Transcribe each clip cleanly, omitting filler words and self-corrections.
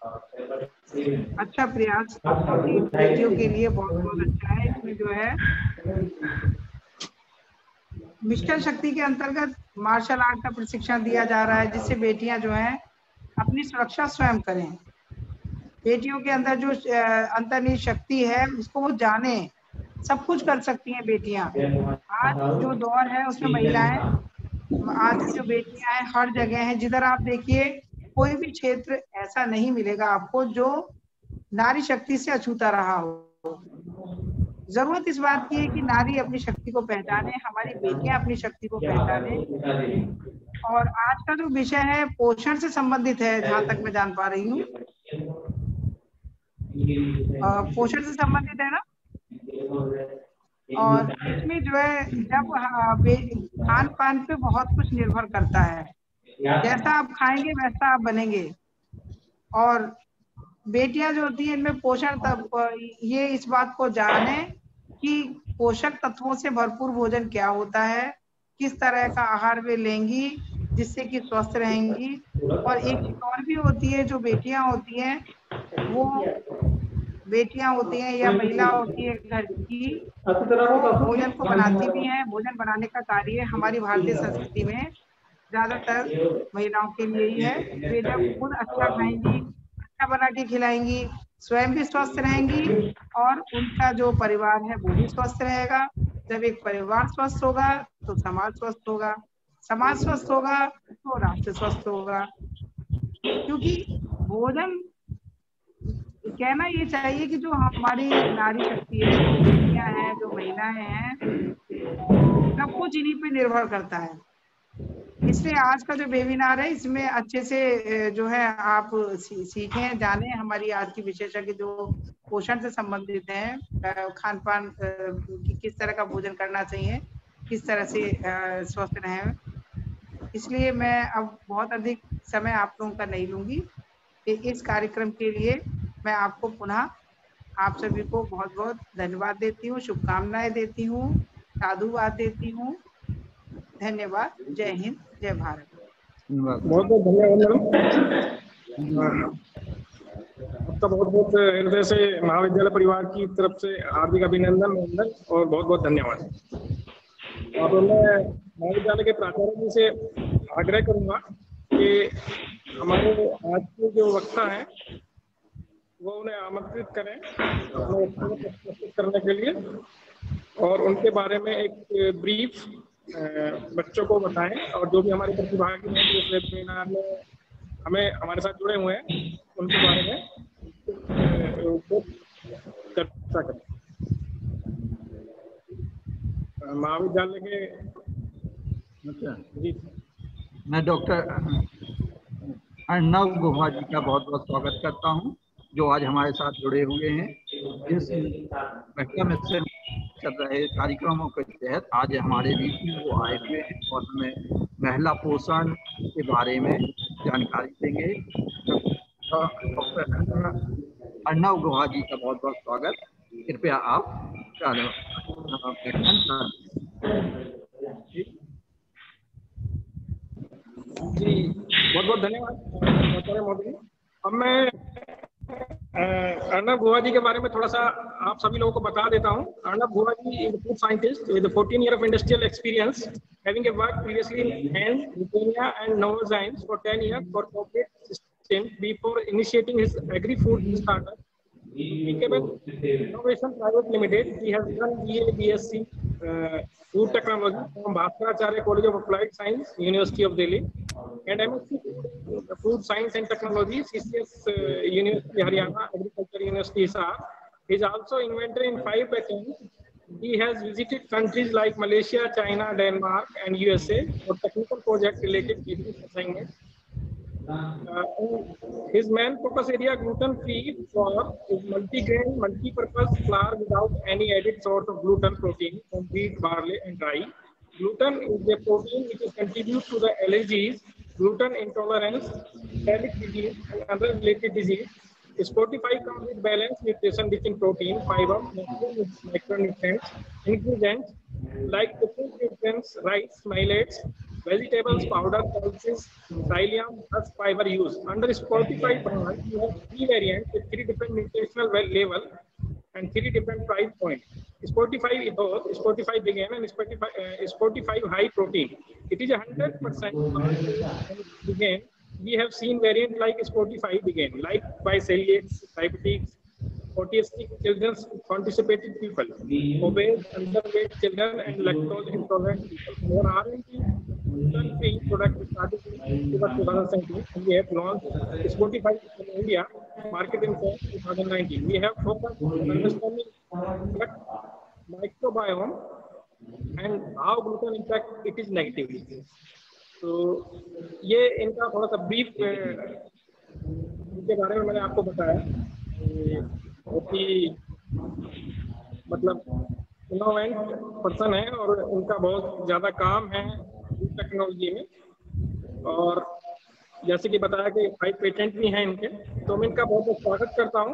अच्छा प्रयास आपकी बेटियों के लिए बहुत बहुत अच्छा है। इसमें जो है मिशन शक्ति के अंतर्गत मार्शल आर्ट का प्रशिक्षण दिया जा रहा है, जिससे बेटियां जो हैं अपनी सुरक्षा स्वयं करें। बेटियों के अंदर जो अंतर्निहित शक्ति है उसको वो जाने, सब कुछ कर सकती हैं बेटियां। आज जो दौर है उसमें महिलाएं, आज की जो बेटियां हैं हर जगह हैं, जिधर आप देखिए कोई भी क्षेत्र ऐसा नहीं मिलेगा आपको जो नारी शक्ति से अछूता रहा हो। जरूरत इस बात की है कि नारी अपनी शक्ति को पहचाने, हमारी बेटियां अपनी शक्ति को पहचाने। और आज का जो विषय है पोषण से संबंधित है, जहां तक मैं जान पा रही हूँ। पोषण से संबंधित है ना। और इसमें जो है जब खान पान पे बहुत कुछ निर्भर करता है, जैसा आप खाएंगे वैसा आप बनेंगे। और बेटियां जो होती हैं इनमें पोषण ये इस बात को जाने कि पोषक तत्वों से भरपूर भोजन क्या होता है, किस तरह का आहार वे लेंगी जिससे कि स्वस्थ रहेंगी। और एक चीज और भी होती है, जो बेटियां होती हैं वो बेटियां होती हैं या महिला होती है घर की, वो भोजन को बनाती भी हैं। भोजन बनाने का कार्य हमारी भारतीय संस्कृति में ज्यादातर महिलाओं के लिए ही है। वे जब खुद अच्छा खाएंगी, अच्छा बना के खिलाएंगी, स्वयं भी स्वस्थ रहेंगी और उनका जो परिवार है वो भी स्वस्थ रहेगा। जब एक परिवार स्वस्थ होगा तो समाज स्वस्थ होगा, समाज स्वस्थ होगा तो राष्ट्र स्वस्थ होगा। क्योंकि भोजन कहना ये चाहिए कि जो हमारी नारी शक्ति है, जो बेटियां हैं, जो महिलाएं हैं, सब कुछ इन्हीं पे निर्भर करता है। इसलिए आज का जो वेबिनार है इसमें अच्छे से जो है आप सीखें, जानें। हमारी आज की विशेषज्ञ जो पोषण से संबंधित है, खान पान की किस तरह का भोजन करना चाहिए, किस तरह से स्वस्थ रहें। इसलिए मैं अब बहुत अधिक समय आप लोगों का नहीं लूंगी। इस कार्यक्रम के लिए मैं आपको पुनः आप सभी को बहुत बहुत धन्यवाद देती हूँ, शुभकामनाएं देती हूँ, साधुवाद देती हूँ। धन्यवाद। जय हिंद, जय भारत। बहुत बहुत धन्यवाद मैडम। आपका बहुत बहुत हृदय से महाविद्यालय परिवार की तरफ से हार्दिक अभिनंदन और बहुत बहुत धन्यवाद। और मैं महाविद्यालय के प्राचार्य जी से आग्रह करूंगा कि हमारे आज के जो वक्ता हैं वो उन्हें आमंत्रित करें अपने प्रस्तुत करने के लिए, और उनके बारे में एक ब्रीफ बच्चों को बताएं। और जो भी हमारे प्रतिभागी हैं जो इस वेबिनार में हमारे साथ जुड़े हुए हैं उनके बारे में चर्चा करें। महाविद्यालय के जी, मैं डॉक्टर अर्णव गुहा जी का बहुत बहुत स्वागत करता हूं, जो आज हमारे साथ जुड़े हुए हैं। इस महिला मिशन चल रहे कार्यक्रमों के तहत आज हमारे बीच में वो आए हुए हैं और हमें महिला पोषण के बारे में जानकारी देंगे। डॉक्टर अर्णव गुहा जी का बहुत बहुत स्वागत। कृपया आप जी बहुत बहुत धन्यवाद मोदी। अब मैं अर्णव गुहा जी के बारे में थोड़ा सा आप सभी लोगों को बता देता हूं। Arnav Guha ji is a food scientist with 14 years of industrial experience, having worked previously in Heinz, Britannia and Novozymes for 10 years for corporate system before initiating his agri-food startup Innovation Private Limited. He has done BA, BSc Food Technology from Bhaskaracharya College of Applied Science, University of Delhi, and MSc Food Science and Technology, CCS University Haryana, Agriculture University Hisar. He is also inventor in 5 patents. He has visited countries like Malaysia, China, Denmark, and USA for technical project related business assignments. His main focus area gluten-free flour is multi-grain, multi-purpose flour without any added source of gluten protein from wheat, barley, and rye. Gluten is a protein which contributes to the allergies, gluten intolerance, celiac disease, and other related disease. Spotify comes with balanced nutrition rich in protein, fiber, micronutrients, ingredients like the food nutrients, rice, milettes, vegetables, powder, pulses, psyllium, husk fiber use. Under Spotify brand, you have 3 variants with 3 different nutritional level and 3 different price points. Spotify both, Spotify Begin and Spotify High Protein. It is 100% Begin. We have seen variants like Spotify Begin, like by celiacs, diabetics, autistic children, constipated people, obese, underweight children, and lactose intolerant people. Our R&D gluten-free product started in 2017, and we have launched Spotify in India, market in 2019. We have focused on understanding gut microbiome and how gluten impact it is negatively. तो ये इनका थोड़ा सा brief इनके बारे में मैंने आपको बताया। बहुत ही मतलब इनोवेंट पर्सन है और उनका बहुत ज़्यादा काम है टेक्नोलॉजी में, और जैसे कि बताया कि 5 पेटेंट भी हैं इनके, तो मैं इनका बहुत बहुत स्वागत करता हूँ।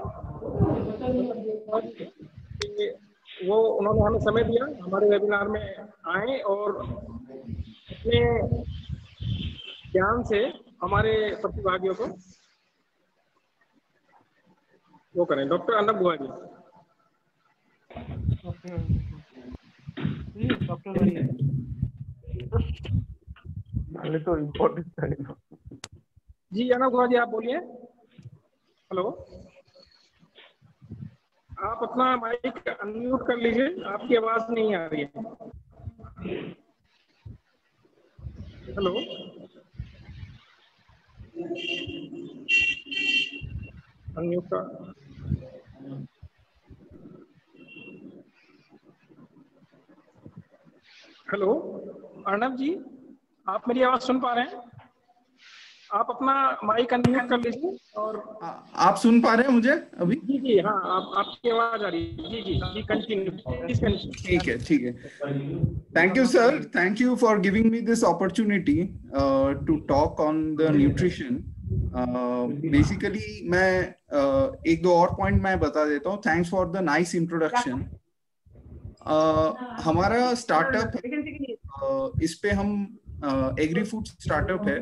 वो उन्होंने हमें समय दिया, हमारे वेबिनार में आए और अपने ज्ञान से हमारे प्रतिभागियों को वो करें। डॉक्टर अर्नब गुहा जी। तो इम्पोर्टेंट है जी अर्नब गुहा जी, आप बोलिए। हेलो, आप अपना माइक अनम्यूट कर लीजिए, आपकी आवाज नहीं आ रही है। हेलो, अनम्यूट का हेलो अर्नब जी, आप मेरी आवाज सुन पा रहे हैं? आप अपना माइक अनम्यूट कर लीजिए। और आप सुन पा रहे हैं मुझे अभी? जी जी हाँ, आपकी आवाज आ रही है। जी जी जी, कंटिन्यू। ठीक है ठीक है। Thank you sir, thank you for giving me this opportunity to talk on the nutrition. Basically मैं एक दो और पॉइंट मैं बता देता हूँ। Thanks for the nice introduction. हमारा स्टार्टअप इस पे हम एग्री फूड स्टार्टअप है।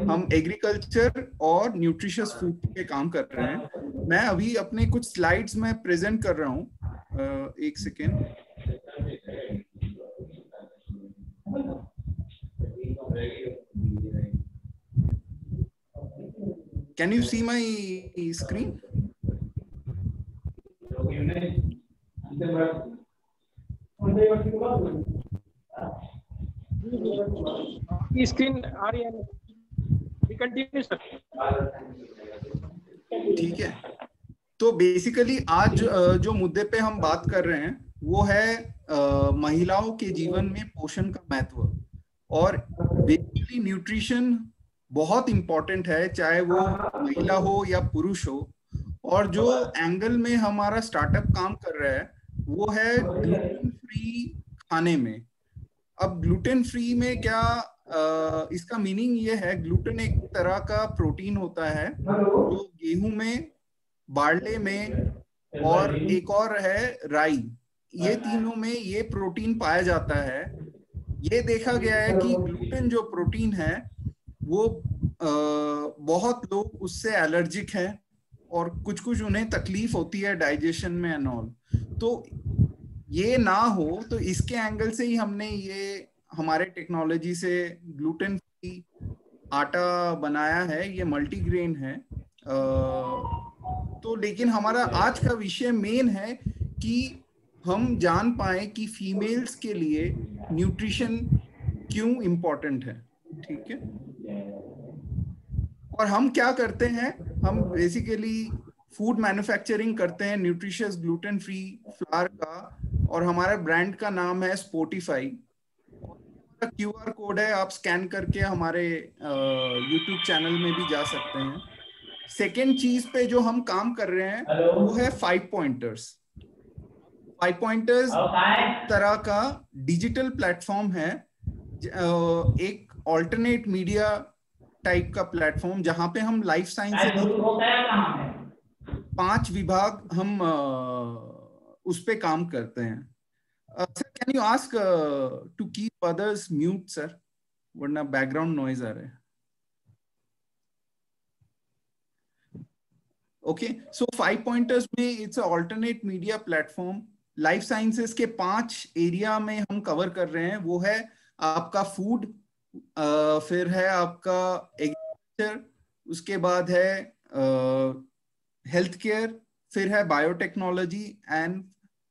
हम एग्रीकल्चर और न्यूट्रिशियस फूड पे काम कर रहे हैं। मैं अभी अपने कुछ स्लाइड्स में प्रेजेंट कर रहा हूँ। एक second. Can you see my screen? Screen आ रही है। Continue sir. ठीक है, तो बेसिकली आज जो मुद्दे पे हम बात कर रहे हैं वो है महिलाओं के जीवन में पोषण का महत्व। और बेसिकली न्यूट्रिशन बहुत इम्पोर्टेंट है, चाहे वो महिला हो या पुरुष हो। और जो एंगल में हमारा स्टार्टअप काम कर रहा है वो है ग्लूटेन फ्री खाने में। अब ग्लूटेन फ्री में क्या इसका मीनिंग ये है, ग्लूटेन एक तरह का प्रोटीन होता है जो गेहूं में, बार्ले में और एक और है राई, ये तीनों में ये प्रोटीन पाया जाता है। ये देखा गया है कि ग्लूटेन जो प्रोटीन है वो बहुत लोग उससे एलर्जिक हैं और कुछ कुछ उन्हें तकलीफ होती है डाइजेशन में एंड ऑल। तो ये ना हो, तो इसके एंगल से ही हमने ये हमारे टेक्नोलॉजी से ग्लूटेन फ्री आटा बनाया है। ये मल्टीग्रेन है। तो लेकिन हमारा आज का विषय मेन है कि हम जान पाए कि फीमेल्स के लिए न्यूट्रिशन क्यों इम्पोर्टेंट है। ठीक है, और हम क्या करते हैं, हम बेसिकली फूड मैन्युफैक्चरिंग करते हैं न्यूट्रिशियस ग्लूटेन फ्री फ्लावर का, और हमारा ब्रांड का नाम है स्पोटिफाई। QR कोड है, आप स्कैन करके हमारे YouTube चैनल में भी जा सकते हैं। सेकेंड चीज पे जो हम काम कर रहे हैं वो है 5 पॉइंटर्स। 5 पॉइंटर्स तरह का डिजिटल प्लेटफॉर्म है, एक ऑल्टरनेट मीडिया टाइप का प्लेटफॉर्म जहां पे हम लाइफ साइंस से 5 विभाग हम उस पे काम करते हैं। Sir, can you ask to keep others mute, sir? वरना बैकग्राउंड नॉइज आ रहा है। ओके, सो 5 पॉइंटर्स में it's alternate media platform. Life sciences के 5 एरिया में हम कवर कर रहे हैं। वो है आपका फूड, फिर है आपका एग्रीकल्चर, उसके बाद है हेल्थ केयर, फिर है बायोटेक्नोलॉजी एंड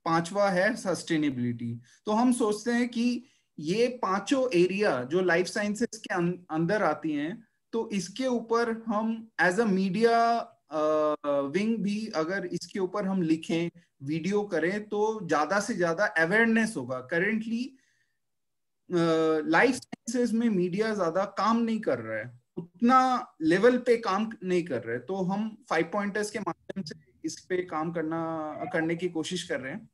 5वां है सस्टेनेबिलिटी। तो हम सोचते हैं कि ये 5 एरिया जो लाइफ साइंसेस के अंदर आती हैं, तो इसके ऊपर हम एज अ मीडिया विंग भी अगर इसके ऊपर हम लिखें, वीडियो करें, तो ज्यादा से ज्यादा अवेयरनेस होगा। करेंटली लाइफ साइंसेस में मीडिया ज्यादा काम नहीं कर रहा है, उतना लेवल पे काम नहीं कर रहे, तो हम 5 पॉइंटर्स के माध्यम से इस पे काम करने की कोशिश कर रहे हैं।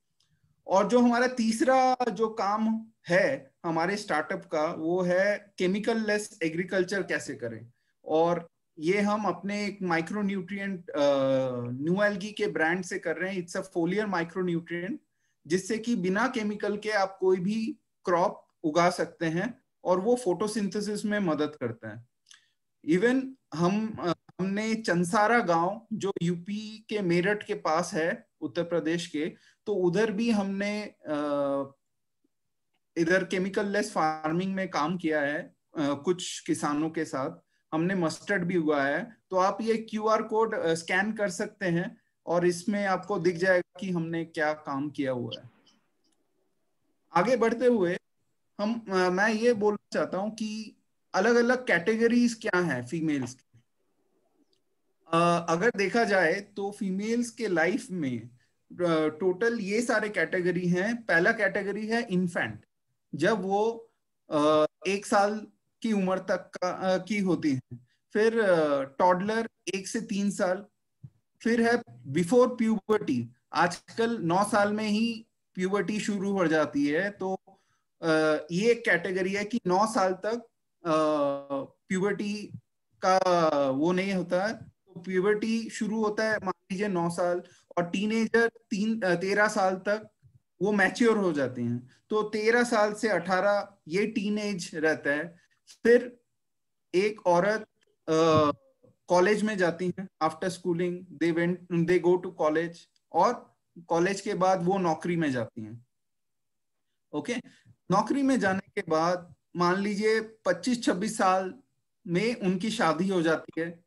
और जो हमारा तीसरा जो काम है हमारे स्टार्टअप का, वो है केमिकल लेस एग्रीकल्चर कैसे करें। और ये हम अपने एक माइक्रो न्यूट्रिएंट न्यू एल्गी के ब्रांड से कर रहे हैं। इट्स अ फोलियर माइक्रो न्यूट्रिएंट, जिससे कि बिना केमिकल के आप कोई भी क्रॉप उगा सकते हैं और वो फोटोसिंथेसिस में मदद करता है। इवन हमने चंसारा गांव जो यूपी के मेरठ के पास है, उत्तर प्रदेश के, तो उधर भी हमने इधर केमिकल लेस फार्मिंग में काम किया है कुछ किसानों के साथ। हमने मस्टर्ड भी उगाया है। तो आप ये QR कोड स्कैन कर सकते हैं और इसमें आपको दिख जाएगा कि हमने क्या काम किया हुआ है। आगे बढ़ते हुए मैं ये बोलना चाहता हूं कि अलग अलग कैटेगरीज क्या हैं फीमेल्स की। अगर देखा जाए तो फीमेल्स के लाइफ में टोटल ये सारे कैटेगरी हैं। पहला कैटेगरी है इन्फेंट, जब वो 1 साल की उम्र तक की होती है। फिर टॉडलर 1 से 3 साल। फिर है बिफोर प्यूबर्टी, आजकल 9 साल में ही प्यूबर्टी शुरू हो जाती है। तो ये एक कैटेगरी है कि 9 साल तक प्यूबर्टी का वो नहीं होता है। तो प्यूबर्टी शुरू होता है मान लीजिए 9 साल, और टीनेजर 13 साल तक वो मैच्योर हो जाते हैं। तो 13 साल से 18 ये टीनेज रहता है। फिर एक औरत कॉलेज में जाती हैं, after schooling they go to college, और कॉलेज के बाद वो नौकरी में जाती हैं। ओके, नौकरी में जाने के बाद मान लीजिए 25-26 साल में उनकी शादी हो जाती है।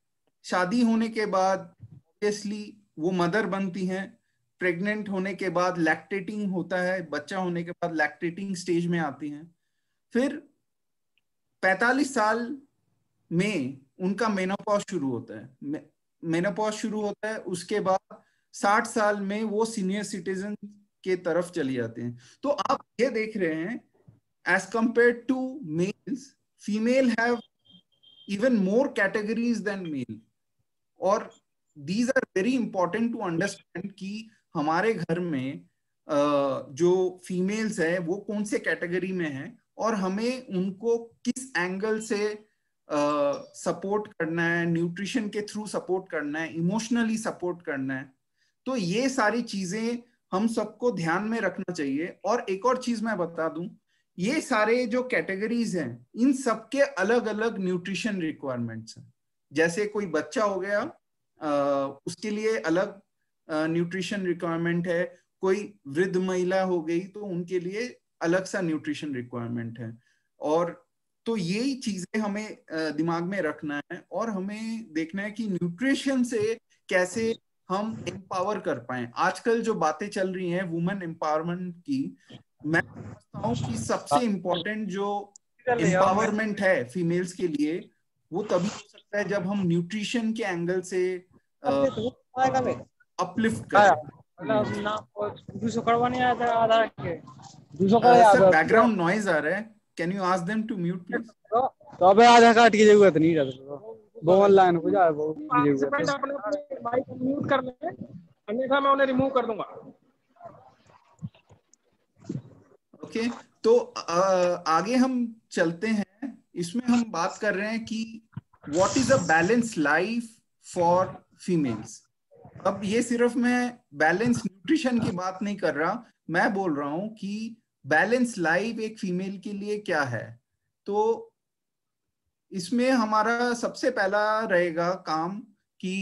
शादी होने के बाद ऑब्वियसली वो मदर बनती हैं। प्रेग्नेंट होने के बाद लैक्टेटिंग होता है, बच्चा होने के बाद लैक्टेटिंग स्टेज में आती हैं। फिर 45 साल में उनका मेनोपॉज शुरू होता है। मेनोपॉज शुरू होता है, उसके बाद 60 साल में वो सीनियर सिटीजन के तरफ चली जाते हैं। तो आप ये देख रहे हैं, as compared to males, female have even more categories than male. और these are very important to understand कि हमारे घर में जो फीमेल्स है वो कौन से कैटेगरी में है, और हमें उनको किस एंगल से सपोर्ट करना है, न्यूट्रिशन के थ्रू सपोर्ट करना है, इमोशनली सपोर्ट करना है। तो ये सारी चीजें हम सबको ध्यान में रखना चाहिए। और एक और चीज मैं बता दूं, ये सारे जो कैटेगरीज हैं इन सबके अलग अलग न्यूट्रिशन रिक्वायरमेंट्स हैं। जैसे कोई बच्चा हो गया, उसके लिए अलग न्यूट्रिशन रिक्वायरमेंट है। कोई वृद्ध महिला हो गई तो उनके लिए अलग सा न्यूट्रिशन रिक्वायरमेंट है। और तो यही चीजें हमें दिमाग में रखना है, और हमें देखना है कि न्यूट्रिशन से कैसे हम एम्पावर कर पाए। आजकल जो बातें चल रही हैं वुमेन एम्पावरमेंट की, मैं समझता हूँ कि सबसे इम्पोर्टेंट जो एम्पावरमेंट है फीमेल्स के लिए, वो तभी हो सकता है जब हम न्यूट्रिशन के एंगल से अपलिफ्ट करें। सर बैकग्राउंड नॉइज आ रहा है, can you ask them to mute please. तो अबे आधार कार्ड की जरूरत नहीं है, वो ऑनलाइन हो जाए, वो अपने माइक म्यूट कर लें, अन्यथा मैं उन्हें रिमूव कर दूंगा। ओके, तो आगे हम चलते हैं। इसमें हम बात कर रहे हैं कि what is a balance life for females. अब ये सिर्फ मैं बैलेंस न्यूट्रिशन की बात नहीं कर रहा, मैं बोल रहा हूं कि बैलेंस लाइफ एक फीमेल के लिए क्या है। तो इसमें हमारा सबसे पहला रहेगा काम कि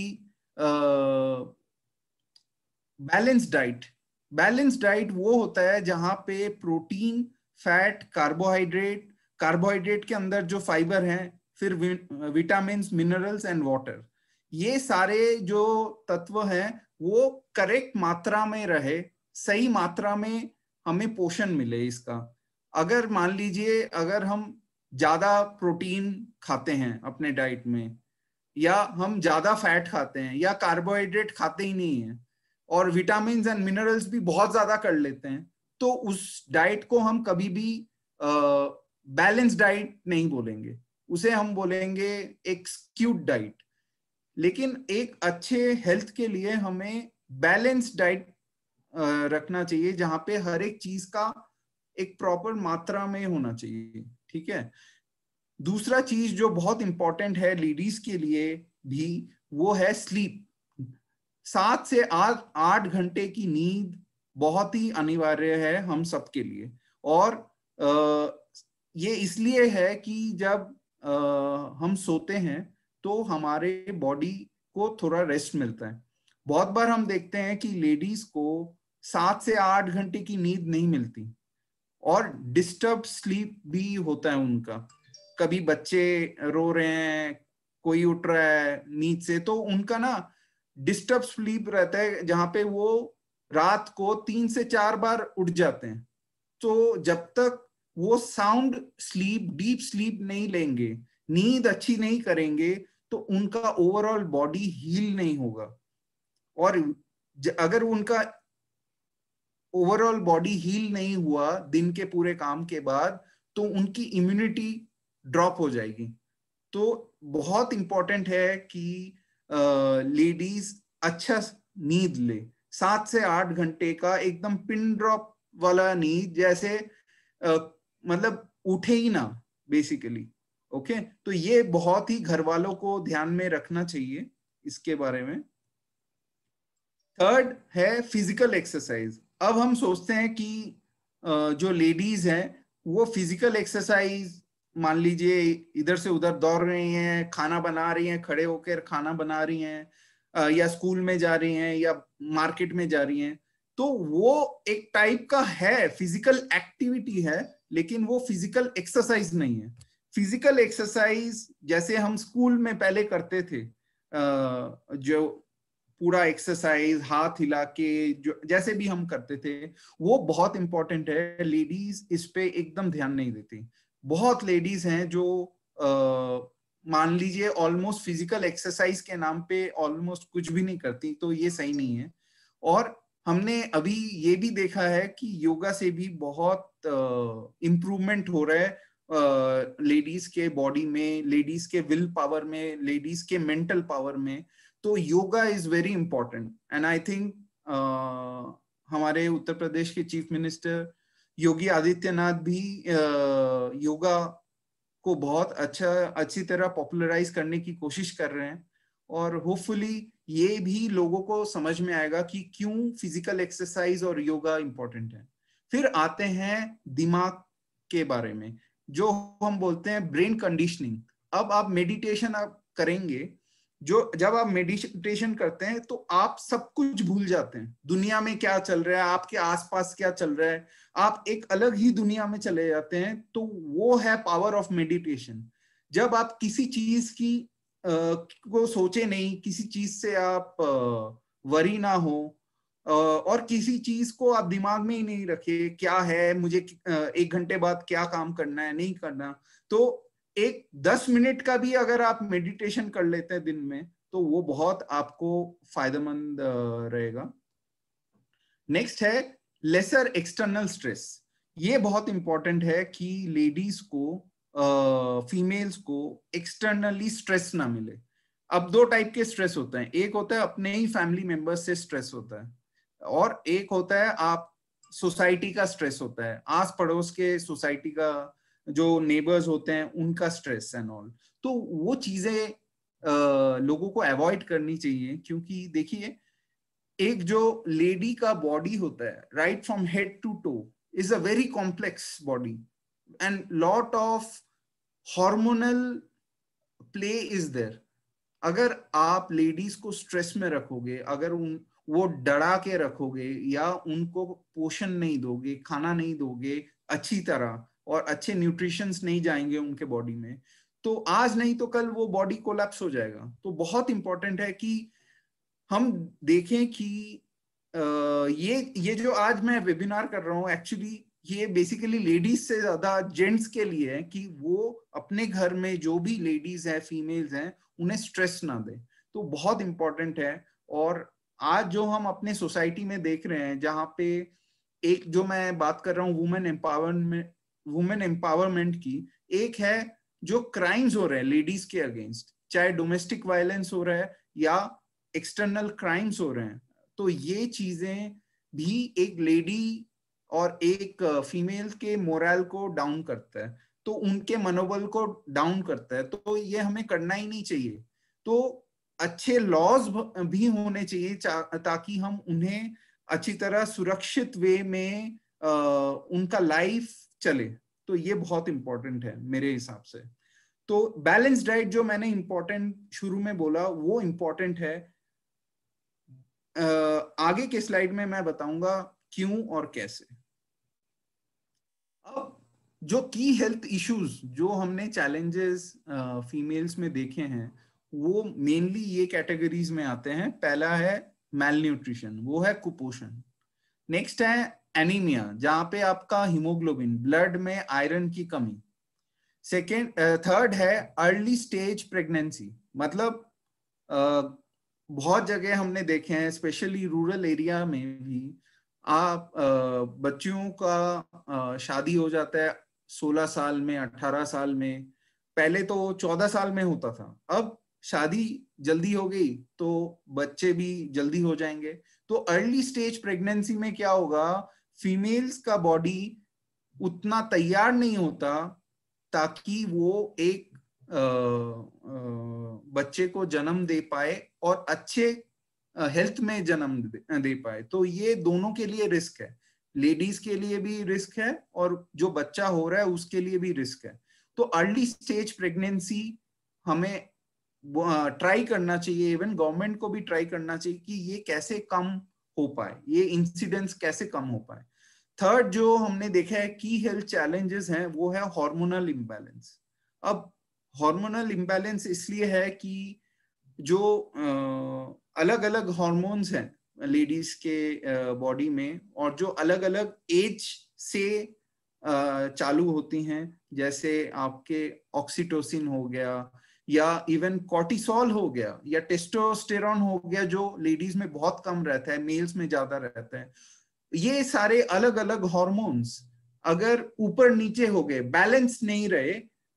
बैलेंस डाइट। बैलेंस डाइट वो होता है जहां पे प्रोटीन, फैट, कार्बोहाइड्रेट के अंदर जो फाइबर हैं, फिर विटामिन, मिनरल्स एंड वाटर, ये सारे जो तत्व हैं वो करेक्ट मात्रा में रहे, सही मात्रा में हमें पोषण मिले इसका। अगर मान लीजिए अगर हम ज्यादा प्रोटीन खाते हैं अपने डाइट में, या हम ज्यादा फैट खाते हैं, या कार्बोहाइड्रेट खाते ही नहीं है, और विटामिन एंड मिनरल्स भी बहुत ज्यादा कर लेते हैं, तो उस डाइट को हम कभी भी बैलेंस डाइट नहीं बोलेंगे, उसे हम बोलेंगे एक स्क्यूड डाइट। लेकिन एक अच्छे हेल्थ के लिए हमें बैलेंस डाइट रखना चाहिए, जहां पे हर एक चीज का एक प्रॉपर मात्रा में होना चाहिए, ठीक है। दूसरा चीज जो बहुत इंपॉर्टेंट है लेडीज के लिए भी, वो है स्लीप। 7 से 8 घंटे की नींद बहुत ही अनिवार्य है हम सबके लिए। और ये इसलिए है कि जब हम सोते हैं तो हमारे बॉडी को थोड़ा रेस्ट मिलता है। बहुत बार हम देखते हैं कि लेडीज को 7 से 8 घंटे की नींद नहीं मिलती, और डिस्टर्ब स्लीप भी होता है उनका। कभी बच्चे रो रहे हैं, कोई उठ रहा है नींद से, तो उनका ना डिस्टर्ब स्लीप रहता है, जहां पे वो रात को 3 से 4 बार उठ जाते हैं। तो जब तक वो साउंड स्लीप, डीप स्लीप नहीं लेंगे, नींद अच्छी नहीं करेंगे, तो उनका ओवरऑल बॉडी हील नहीं होगा। और अगर उनका ओवरऑल बॉडी हील नहीं हुआ दिन के पूरे काम के बाद, तो उनकी इम्यूनिटी ड्रॉप हो जाएगी। तो बहुत इंपॉर्टेंट है कि लेडीज अच्छा नींद ले, 7 से 8 घंटे का एकदम पिन ड्रॉप वाला नींद, जैसे मतलब उठे ही ना बेसिकली। ओके, तो ये बहुत ही घर वालों को ध्यान में रखना चाहिए इसके बारे में। थर्ड है फिजिकल एक्सरसाइज। अब हम सोचते हैं कि जो लेडीज हैं वो फिजिकल एक्सरसाइज, मान लीजिए इधर से उधर दौड़ रही हैं, खाना बना रही हैं, खड़े होकर खाना बना रही हैं, या स्कूल में जा रही हैं, या मार्केट में जा रही हैं, तो वो एक टाइप का है फिजिकल एक्टिविटी है, लेकिन वो फिजिकल एक्सरसाइज नहीं है। फिजिकल एक्सरसाइज जैसे हम स्कूल में पहले करते थे, जो पूरा एक्सरसाइज हाथ हिला के जो जैसे भी हम करते थे, वो बहुत इंपॉर्टेंट है। लेडीज इस पे एकदम ध्यान नहीं देती। बहुत लेडीज हैं जो मान लीजिए ऑलमोस्ट फिजिकल एक्सरसाइज के नाम पे ऑलमोस्ट कुछ भी नहीं करती, तो ये सही नहीं है। और हमने अभी ये भी देखा है कि योगा से भी बहुत इम्प्रूवमेंट हो रहा है लेडीज के बॉडी में, लेडीज के विल पावर में, लेडीज के मेंटल पावर में। तो yoga is very important, and I think हमारे उत्तर प्रदेश के चीफ मिनिस्टर योगी आदित्यनाथ भी योगा को बहुत अच्छी तरह पॉपुलराइज करने की कोशिश कर रहे हैं। और होपफुली ये भी लोगों को समझ में आएगा कि क्यों फिजिकल एक्सरसाइज और योगा इंपॉर्टेंट है। फिर आते हैं दिमाग के बारे में, जो हम बोलते हैं ब्रेन कंडीशनिंग। अब आप मेडिटेशन आप करेंगे, जब आप मेडिटेशन करते हैं तो आप सब कुछ भूल जाते हैं, दुनिया में क्या चल रहा है, आपके आसपास क्या चल रहा है, आप एक अलग ही दुनिया में चले जाते हैं। तो वो है पावर ऑफ मेडिटेशन। जब आप किसी चीज की को सोचे नहीं, किसी चीज से आप वरी ना हो, और किसी चीज को आप दिमाग में ही नहीं रखे, क्या है मुझे 1 घंटे बाद क्या काम करना है, नहीं करना, तो एक 10 मिनट का भी अगर आप मेडिटेशन कर लेते हैं दिन में, तो वो बहुत आपको फायदेमंद रहेगा। नेक्स्ट है लेसर एक्सटर्नल स्ट्रेस। ये बहुत इंपॉर्टेंट है कि लेडीज को, फीमेल्स को एक्सटर्नली स्ट्रेस ना मिले। अब 2 टाइप के स्ट्रेस होते हैं, एक होता है अपने ही फैमिली मेंबर्स से स्ट्रेस होता है, और एक होता है आप सोसाइटी का स्ट्रेस होता है, आस पड़ोस के सोसाइटी का जो नेबर्स होते हैं उनका स्ट्रेस एंड ऑल। तो वो चीजें लोगों को अवॉइड करनी चाहिए, क्योंकि देखिए एक जो लेडी का बॉडी होता है, right from head to toe, is a very complex body, and lot of hormonal play is there. अगर आप लेडीज को स्ट्रेस में रखोगे, अगर वो डरा के रखोगे या उनको पोषण नहीं दोगे, खाना नहीं दोगे अच्छी तरह और अच्छे न्यूट्रिशंस नहीं जाएंगे उनके बॉडी में, तो आज नहीं तो कल वो बॉडी कोलैप्स हो जाएगा। तो बहुत इंपॉर्टेंट है कि हम देखें कि ये जो आज मैं वेबिनार कर रहा हूँ, एक्चुअली ये बेसिकली लेडीज से ज्यादा जेंट्स के लिए है कि वो अपने घर में जो भी लेडीज हैं, फीमेल्स हैं, उन्हें स्ट्रेस ना दे। तो बहुत इंपॉर्टेंट है। और आज जो हम अपने सोसाइटी में देख रहे हैं, जहाँ पे एक जो मैं बात कर रहा हूँ वुमेन एम्पावरमेंट की, एक है जो क्राइम्स हो रहे हैं लेडीज के अगेंस्ट, चाहे डोमेस्टिक वायलेंस हो रहा है या एक्सटर्नल क्राइम्स हो रहे हैं, तो ये चीजें भी एक लेडी और एक फीमेल के मोरल को डाउन करता है, तो उनके मनोबल को डाउन करता है। तो ये हमें करना ही नहीं चाहिए। तो अच्छे लॉज भी होने चाहिए ताकि हम उन्हें अच्छी तरह सुरक्षित वे में उनका लाइफ चले। तो ये बहुत इंपॉर्टेंट है मेरे हिसाब से। तो बैलेंस डाइट जो मैंने इंपॉर्टेंट शुरू में बोला, वो इंपॉर्टेंट है। आगे के स्लाइड में मैं बताऊंगा क्यों और कैसे। अब जो की हेल्थ इश्यूज जो हमने चैलेंजेस फीमेल्स में देखे हैं, वो मेनली ये कैटेगरीज में आते हैं। पहला है मैल न्यूट्रिशन, वो है कुपोषण। नेक्स्ट है एनीमिया, जहां पे आपका हीमोग्लोबिन, ब्लड में आयरन की कमी। थर्ड है अर्ली स्टेज प्रेगनेंसी, मतलब बहुत जगह हमने देखे हैं, स्पेशली रूरल एरिया में भी, आप बच्चियों का शादी हो जाता है 16 साल में, 18 साल में। पहले तो 14 साल में होता था, अब शादी जल्दी हो गई तो बच्चे भी जल्दी हो जाएंगे। तो अर्ली स्टेज प्रेगनेंसी में क्या होगा, फीमेल्स का बॉडी उतना तैयार नहीं होता ताकि वो एक बच्चे को जन्म दे पाए और अच्छे हेल्थ में जन्म दे पाए। तो ये दोनों के लिए रिस्क है, लेडीज के लिए भी रिस्क है और जो बच्चा हो रहा है उसके लिए भी रिस्क है। तो अर्ली स्टेज प्रेगनेंसी हमें ट्राई करना चाहिए, इवन गवर्नमेंट को भी ट्राई करना चाहिए कि ये कैसे कम हो पाए, ये इंसिडेंस कैसे कम हो पाए। थर्ड जो हमने देखा है की हेल्थ चैलेंजेस हैं, वो है हार्मोनल इम्बैलेंस। अब हार्मोनल इम्बैलेंस इसलिए है कि जो अलग अलग हार्मोन्स हैं लेडीज के बॉडी में, और जो अलग अलग एज से चालू होती हैं, जैसे आपके ऑक्सीटोसिन हो गया या इवन कॉर्टिसोल हो गया या टेस्टोस्टेरोन हो गया, जो लेडीज में बहुत कम रहता है, मेल्स में ज्यादा रहता है। ये सारे अलग अलग हार्मोन्स अगर ऊपर नीचे हो गए, बैलेंस नहीं रहे,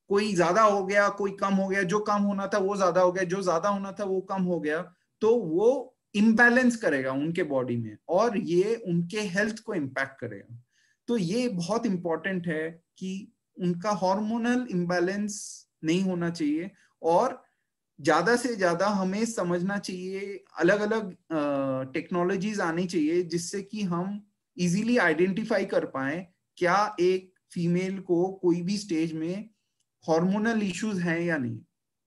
कोई ज्यादा हो गया कोई कम हो गया, जो कम होना था वो ज्यादा हो गया, जो ज्यादा होना था वो कम हो गया, तो वो इम्बैलेंस करेगा उनके बॉडी में और ये उनके हेल्थ को इम्पैक्ट करेगा। तो ये बहुत इंपॉर्टेंट है कि उनका हार्मोनल इम्बैलेंस नहीं होना चाहिए और ज्यादा से ज्यादा हमें समझना चाहिए, अलग अलग टेक्नोलॉजीज आनी चाहिए जिससे कि हम इजीली आइडेंटिफाई कर पाए क्या एक फीमेल को कोई भी स्टेज में हार्मोनल इश्यूज हैं या नहीं।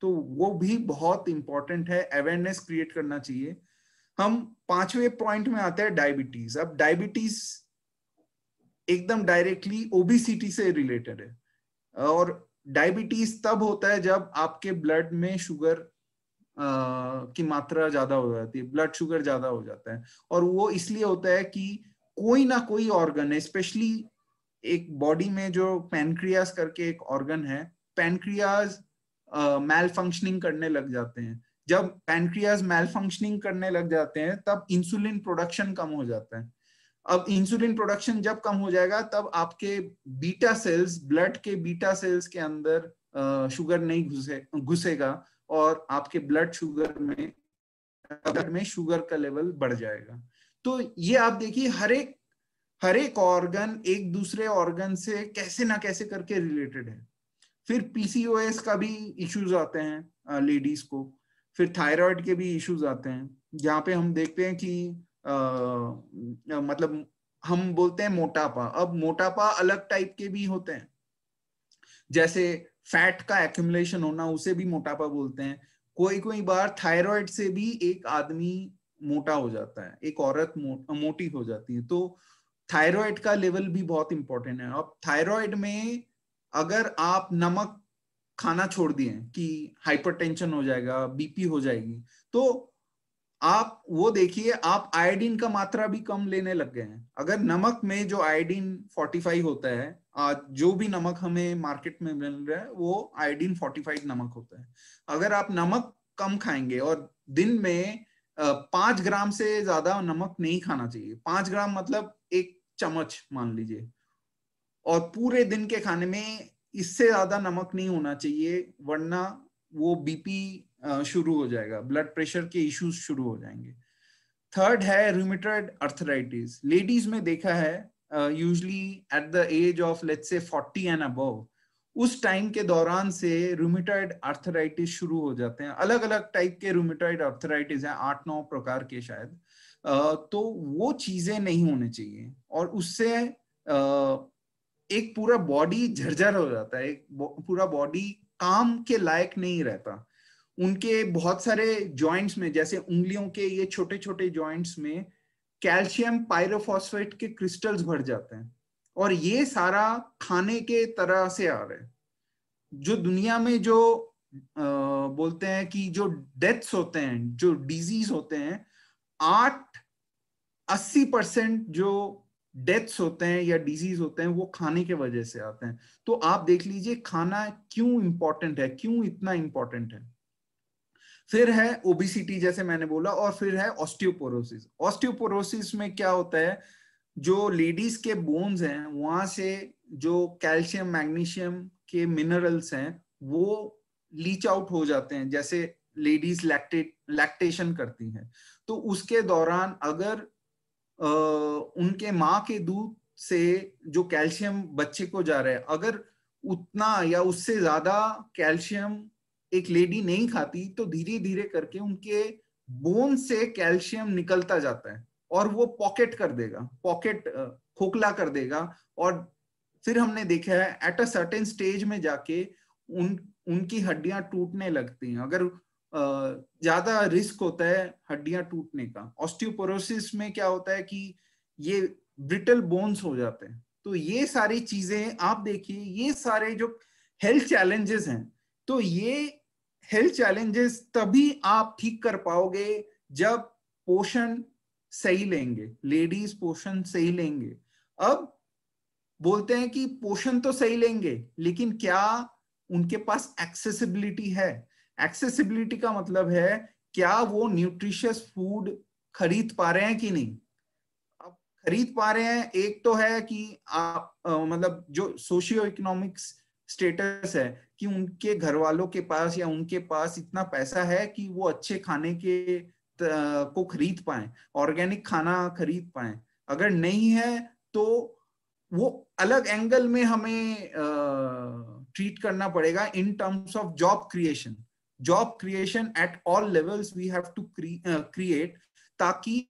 तो वो भी बहुत इंपॉर्टेंट है, अवेयरनेस क्रिएट करना चाहिए। हम 5वें पॉइंट में आते हैं डायबिटीज। अब डायबिटीज एकदम डायरेक्टली ओबेसिटी से रिलेटेड है और डायबिटीज तब होता है जब आपके ब्लड में शुगर की मात्रा ज्यादा हो जाती है, ब्लड शुगर ज्यादा हो जाता है। और वो इसलिए होता है कि कोई ना कोई ऑर्गन, स्पेशली एक बॉडी में जो पैनक्रियास करके एक ऑर्गन है, पैनक्रियाज मैल फंक्शनिंग करने लग जाते हैं। जब पैनक्रियाज मैल फंक्शनिंग करने लग जाते हैं तब इंसुलिन प्रोडक्शन कम हो जाता है। अब इंसुलिन प्रोडक्शन जब कम हो जाएगा तब आपके बीटा सेल्स, ब्लड के बीटा सेल्स के अंदर शुगर नहीं घुसेगा और आपके ब्लड में शुगर का लेवल बढ़ जाएगा। तो ये आप देखिए हर एक ऑर्गन एक दूसरे ऑर्गन से कैसे ना कैसे करके रिलेटेड है। फिर पीसीओएस का भी इश्यूज आते हैं लेडीज को, फिर थायराइड के भी इश्यूज आते हैं, जहाँ पे हम देखते हैं कि मतलब हम बोलते हैं मोटापा। अब मोटापा अलग टाइप के भी होते हैं, जैसे फैट का एक्यूमुलेशन होना, उसे भी मोटापा बोलते हैं। कोई बार थायराइड से भी एक आदमी मोटा हो जाता है, एक औरत मोटी हो जाती है। तो थायराइड का लेवल भी बहुत इंपॉर्टेंट है। अब थायराइड में अगर आप नमक खाना छोड़ दिए कि हाइपरटेंशन हो जाएगा, बीपी हो जाएगी, तो आप वो देखिए, आप आयोडीन का मात्रा भी कम लेने लग गए हैं। अगर नमक में जो आयोडीन 45 होता है, जो भी नमक हमें मार्केट में मिल रहा है वो आयोडीन 45 नमक होता है। अगर आप नमक कम खाएंगे, और दिन में 5 ग्राम से ज्यादा नमक नहीं खाना चाहिए। 5 ग्राम मतलब 1 चम्मच मान लीजिए, और पूरे दिन के खाने में इससे ज्यादा नमक नहीं होना चाहिए, वरना वो बीपी शुरू हो जाएगा, ब्लड प्रेशर के इश्यूज शुरू हो जाएंगे। थर्ड है रूमेटॉइड अर्थराइटिस। लेडीज में देखा है usually at the age of let's say 40 and above, उस टाइम के दौरान से रूमेटॉइड अर्थराइटिस शुरू हो जाते हैं। अलग अलग टाइप के रूमेटॉइड अर्थराइटिस हैं, 8-9 प्रकार के शायद। तो वो चीजें नहीं होनी चाहिए, और उससे एक पूरा बॉडी झरझर हो जाता है, एक पूरा बॉडी काम के लायक नहीं रहता। उनके बहुत सारे जॉइंट्स में, जैसे उंगलियों के ये छोटे छोटे जॉइंट्स में कैल्शियम पायरोफॉस्फेट के क्रिस्टल्स भर जाते हैं, और ये सारा खाने के तरह से आ रहा है। जो दुनिया में जो बोलते हैं कि जो डेथ्स होते हैं, जो डिजीज होते हैं, 80% जो डेथ्स होते हैं या डिजीज होते हैं वो खाने के वजह से आते हैं। तो आप देख लीजिए खाना क्यों इंपॉर्टेंट है, क्यों इतना इंपॉर्टेंट है। फिर है ओबिसिटी, जैसे मैंने बोला, और फिर है ऑस्टियोपोरोसिस। ऑस्टियोपोरोसिस में क्या होता है, जो लेडीज के बोन्स हैं वहां से जो कैल्शियम मैग्नीशियम के मिनरल्स हैं वो लीच आउट हो जाते हैं, जैसे लेडीज लैक्टेशन करती हैं। तो उसके दौरान अगर उनके माँ के दूध से जो कैल्शियम बच्चे को जा रहा है, अगर उतना या उससे ज्यादा कैल्शियम एक लेडी नहीं खाती, तो धीरे धीरे करके उनके बोन से कैल्शियम निकलता जाता है, और वो पॉकेट कर देगा, खोखला कर देगा। और फिर हमने देखा है एट अ सर्टेन स्टेज में जाके उनकी हड्डियां टूटने लगती हैं। अगर ज्यादा रिस्क होता है हड्डियां टूटने का। ऑस्टियोपोरोसिस में क्या होता है कि ये ब्रिटल बोन्स हो जाते हैं। तो ये सारी चीजें आप देखिए, ये सारे जो हेल्थ चैलेंजेस हैं, तो ये हेल्थ चैलेंजेस तभी आप ठीक कर पाओगे जब पोषण सही लेंगे, लेडीज पोषण सही लेंगे। अब बोलते हैं कि पोषण तो सही लेंगे, लेकिन क्या उनके पास एक्सेसिबिलिटी है? एक्सेसिबिलिटी का मतलब है क्या वो न्यूट्रिशियस फूड खरीद पा रहे हैं कि नहीं। अब खरीद पा रहे हैं, एक तो है कि आप मतलब जो सोशियो इकोनॉमिक स्टेटस है कि उनके घर वालों के पास या उनके पास इतना पैसा है कि वो अच्छे खाने के को खरीद पाए, ऑर्गेनिक खाना खरीद पाए। अगर नहीं है तो वो अलग एंगल में हमें ट्रीट करना पड़ेगा in terms of job creation. Job creation at all levels we have to create, ताकि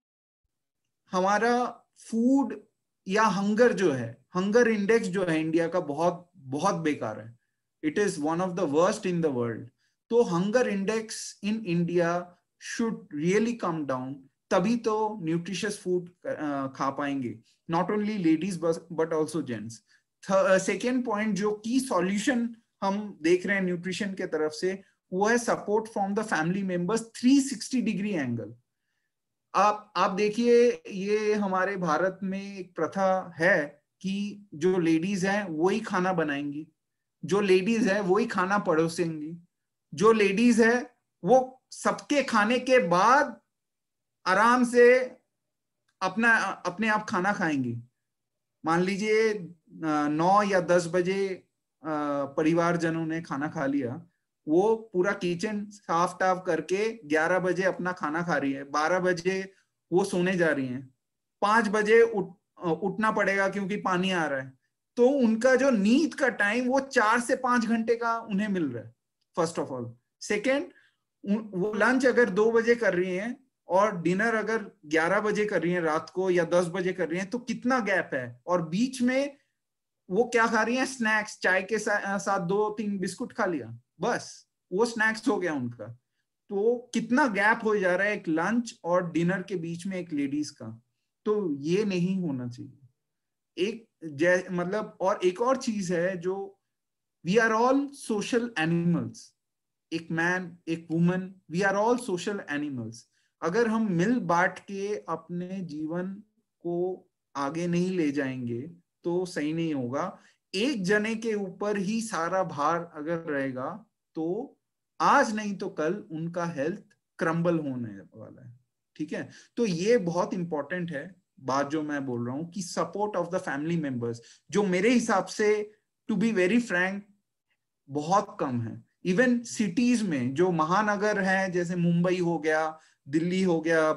हमारा फूड या हंगर जो है, हंगर इंडेक्स जो है इंडिया का बहुत बहुत बेकार है। It is one of the worst in the world. तो hunger index in India should really come down, तभी तो न्यूट्रिशियस फूड खा पाएंगे, not only ladies but also gents. Second point जो की सॉल्यूशन हम देख रहे हैं न्यूट्रिशन के तरफ से, वो है support from the family members, 360 degree angle. आप देखिए, ये हमारे भारत में एक प्रथा है कि जो लेडीज हैं वही खाना बनाएंगी, जो लेडीज है वही खाना परोसेंगी, जो लेडीज है वो सबके खाने के बाद आराम से अपने आप खाना खाएंगी। मान लीजिए 9 या 10 बजे परिवारजनों ने खाना खा लिया, वो पूरा किचन साफ टाफ करके 11 बजे अपना खाना खा रही है, 12 बजे वो सोने जा रही हैं, 5 बजे उठना पड़ेगा क्योंकि पानी आ रहा है। तो उनका जो नींद का टाइम वो 4 से 5 घंटे का उन्हें मिल रहा है, फर्स्ट ऑफ ऑल। सेकेंड, वो लंच अगर 2 बजे कर रही हैं और डिनर अगर 11 बजे कर रही हैं रात को या 10 बजे कर रही हैं, तो कितना गैप है। और बीच में वो क्या खा रही हैं, स्नैक्स, चाय के साथ 2-3 बिस्कुट खा लिया, बस वो स्नैक्स हो गया उनका। तो कितना गैप हो जा रहा है एक लंच और डिनर के बीच में एक लेडीज का। तो ये नहीं होना चाहिए। मतलब और एक और चीज है जो, we are all social animals, एक मैन एक woman, we are all social animals. अगर हम मिल बांट के अपने जीवन को आगे नहीं ले जाएंगे तो सही नहीं होगा। एक जने के ऊपर ही सारा भार अगर रहेगा तो आज नहीं तो कल उनका हेल्थ क्रम्बल होने वाला है। ठीक है, तो ये बहुत इंपॉर्टेंट है बात जो मैं बोल रहा हूं कि support of the family members, जो मेरे हिसाब से टू बी वेरी फ्रैंक बहुत कम है। इवन सिटीज में जो महानगर हैं, जैसे मुंबई हो गया, दिल्ली हो गया,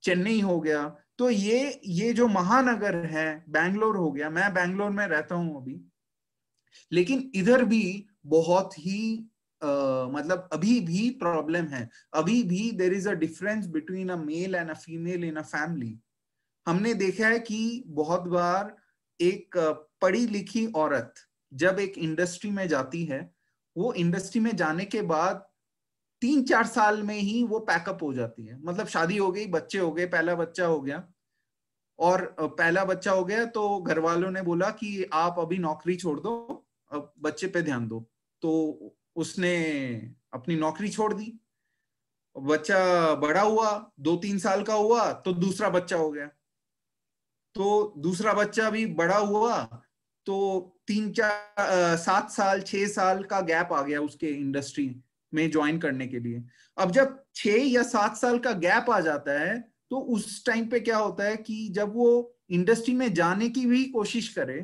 चेन्नई हो गया, तो ये जो महानगर है, बैंगलोर हो गया, मैं बैंगलोर में रहता हूं अभी, लेकिन इधर भी बहुत ही मतलब अभी भी प्रॉब्लम है। अभी भी there is a difference between a male and a female in a family. हमने देखा है कि बहुत बार एक पढ़ी लिखी औरत जब एक इंडस्ट्री में जाती है, वो इंडस्ट्री में जाने के बाद 3-4 साल में ही वो पैकअप हो जाती है। मतलब शादी हो गई, बच्चे हो गए, पहला बच्चा हो गया, और पहला बच्चा हो गया तो घर वालों ने बोला कि आप अभी नौकरी छोड़ दो, अब बच्चे पे ध्यान दो। तो उसने अपनी नौकरी छोड़ दी, बच्चा बड़ा हुआ, 2-3 साल का हुआ तो दूसरा बच्चा हो गया, तो दूसरा बच्चा भी बड़ा हुआ तो 7 साल 6 साल का गैप आ गया उसके इंडस्ट्री में ज्वाइन करने के लिए। अब जब 6 या 7 साल का गैप आ जाता है तो उस टाइम पे क्या होता है कि जब वो इंडस्ट्री में जाने की भी कोशिश करे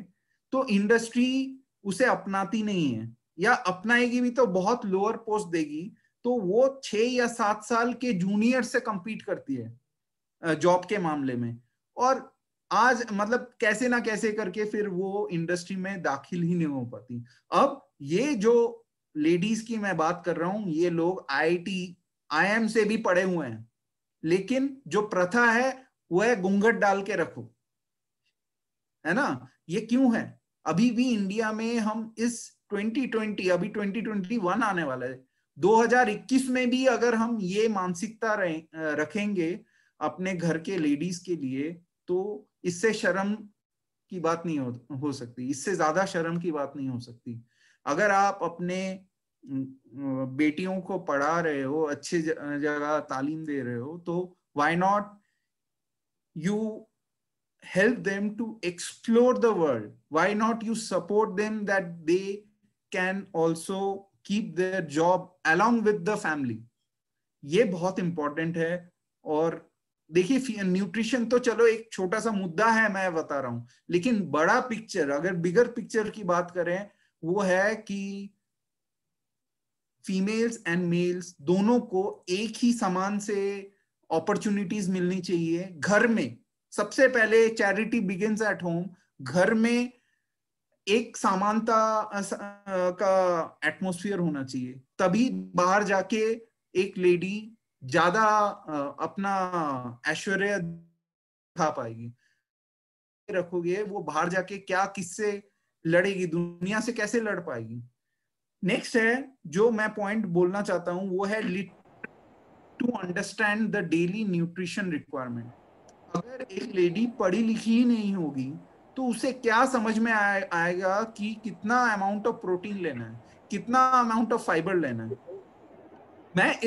तो इंडस्ट्री उसे अपनाती नहीं है, या अपनाएगी भी तो बहुत लोअर पोस्ट देगी। तो वो 6 या 7 साल के जूनियर से compete करती है जॉब के मामले में, और आज मतलब कैसे ना कैसे करके फिर वो इंडस्ट्री में दाखिल ही नहीं हो पाती। अब ये जो लेडीज की मैं बात कर रहा हूं, ये लोग IIT IIM से भी पढ़े हुए हैं, लेकिन जो प्रथा है वो है घूंघट डाल के रखो, है ना। ये क्यों है? अभी भी इंडिया में हम इस 2020, अभी 2021 आने वाला है, 2021 में भी अगर हम ये मानसिकता रखेंगे अपने घर के लेडीज के लिए, तो इससे शर्म की बात नहीं हो सकती, इससे ज्यादा शर्म की बात नहीं हो सकती। अगर आप अपने बेटियों को पढ़ा रहे हो, अच्छी जगह तालीम दे रहे हो, तो why not you help them to explore the world? Why not you support them that they can also keep their job along with the family? ये बहुत इंपॉर्टेंट है। और देखिए, न्यूट्रिशन तो चलो एक छोटा सा मुद्दा है, मैं बता रहा हूं, लेकिन बड़ा पिक्चर, अगर बिगर पिक्चर की बात करें, वो है कि फीमेल्स एंड मेल्स दोनों को एक ही समान से अपॉर्चुनिटीज मिलनी चाहिए। घर में सबसे पहले चैरिटी बिगिंस एट होम। घर में एक समानता का एटमॉस्फेयर होना चाहिए, तभी बाहर जाके एक लेडी ज्यादा अपना ऐश्वर्य दिखा पाएगी। रखोगे वो बाहर जाके क्या किससे लड़ेगी, दुनिया से कैसे लड़ पाएगी। नेक्स्ट है जो मैं पॉइंट बोलना चाहता हूं, वो है to understand the daily nutrition requirement. अगर एक लेडी पढ़ी लिखी ही नहीं होगी तो उसे क्या समझ में आएगा कि कितना अमाउंट ऑफ प्रोटीन लेना है, कितना अमाउंट ऑफ फाइबर लेना है। मैं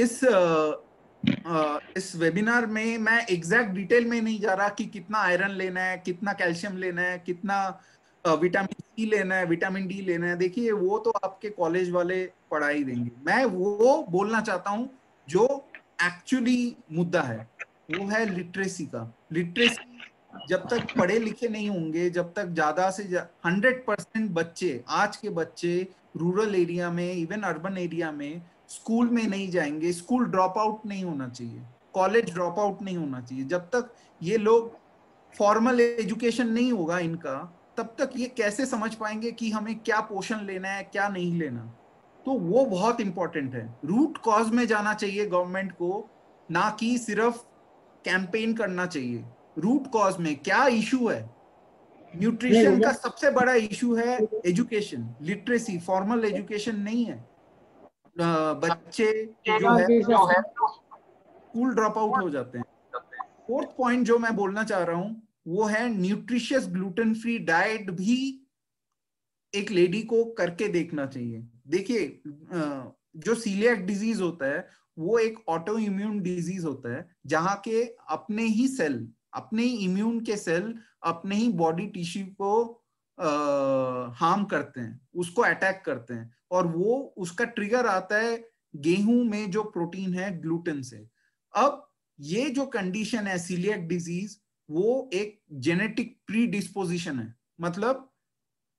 इस वेबिनार में मैं एग्जैक्ट डिटेल में नहीं जा रहा कि कितना आयरन लेना है, कितना कैल्शियम लेना है, कितना विटामिन सी लेना है, विटामिन डी लेना है। देखिए वो तो आपके कॉलेज वाले पढ़ाई देंगे। मैं वो बोलना चाहता हूं जो एक्चुअली मुद्दा है, वो है लिटरेसी का। लिटरेसी जब तक पढ़े लिखे नहीं होंगे, जब तक ज्यादा से 100% बच्चे, आज के बच्चे रूरल एरिया में, इवन अर्बन एरिया में स्कूल में नहीं जाएंगे, स्कूल ड्रॉप आउट नहीं होना चाहिए, कॉलेज ड्रॉप आउट नहीं होना चाहिए। जब तक ये लोग फॉर्मल एजुकेशन नहीं होगा इनका, तब तक ये कैसे समझ पाएंगे कि हमें क्या पोषण लेना है, क्या नहीं लेना। तो वो बहुत इंपॉर्टेंट है। रूट कॉज में जाना चाहिए गवर्नमेंट को, ना कि सिर्फ कैंपेन करना चाहिए। रूट कॉज में क्या इशू है, न्यूट्रिशन का सबसे बड़ा इशू है एजुकेशन, लिटरेसी, फॉर्मल एजुकेशन नहीं है। बच्चे जो है स्कूल ड्रॉप आउट हो जाते हैं। फोर्थ पॉइंट जो मैं बोलना चाह रहा हूं वो है न्यूट्रिशियस ग्लूटेन फ्री डाइट भी एक लेडी को करके देखना चाहिए। देखिए जो सीलियाक डिजीज होता है वो एक ऑटो इम्यून डिजीज होता है जहां के अपने ही सेल, अपने ही इम्यून के सेल अपने ही बॉडी टिश्यू को हार्म करते हैं, उसको अटैक करते हैं, और वो उसका ट्रिगर आता है गेहूं में जो प्रोटीन है ग्लूटेन से। अब ये जो कंडीशन है सीलियाक डिजीज, वो एक जेनेटिक प्री डिस्पोजिशन है, मतलब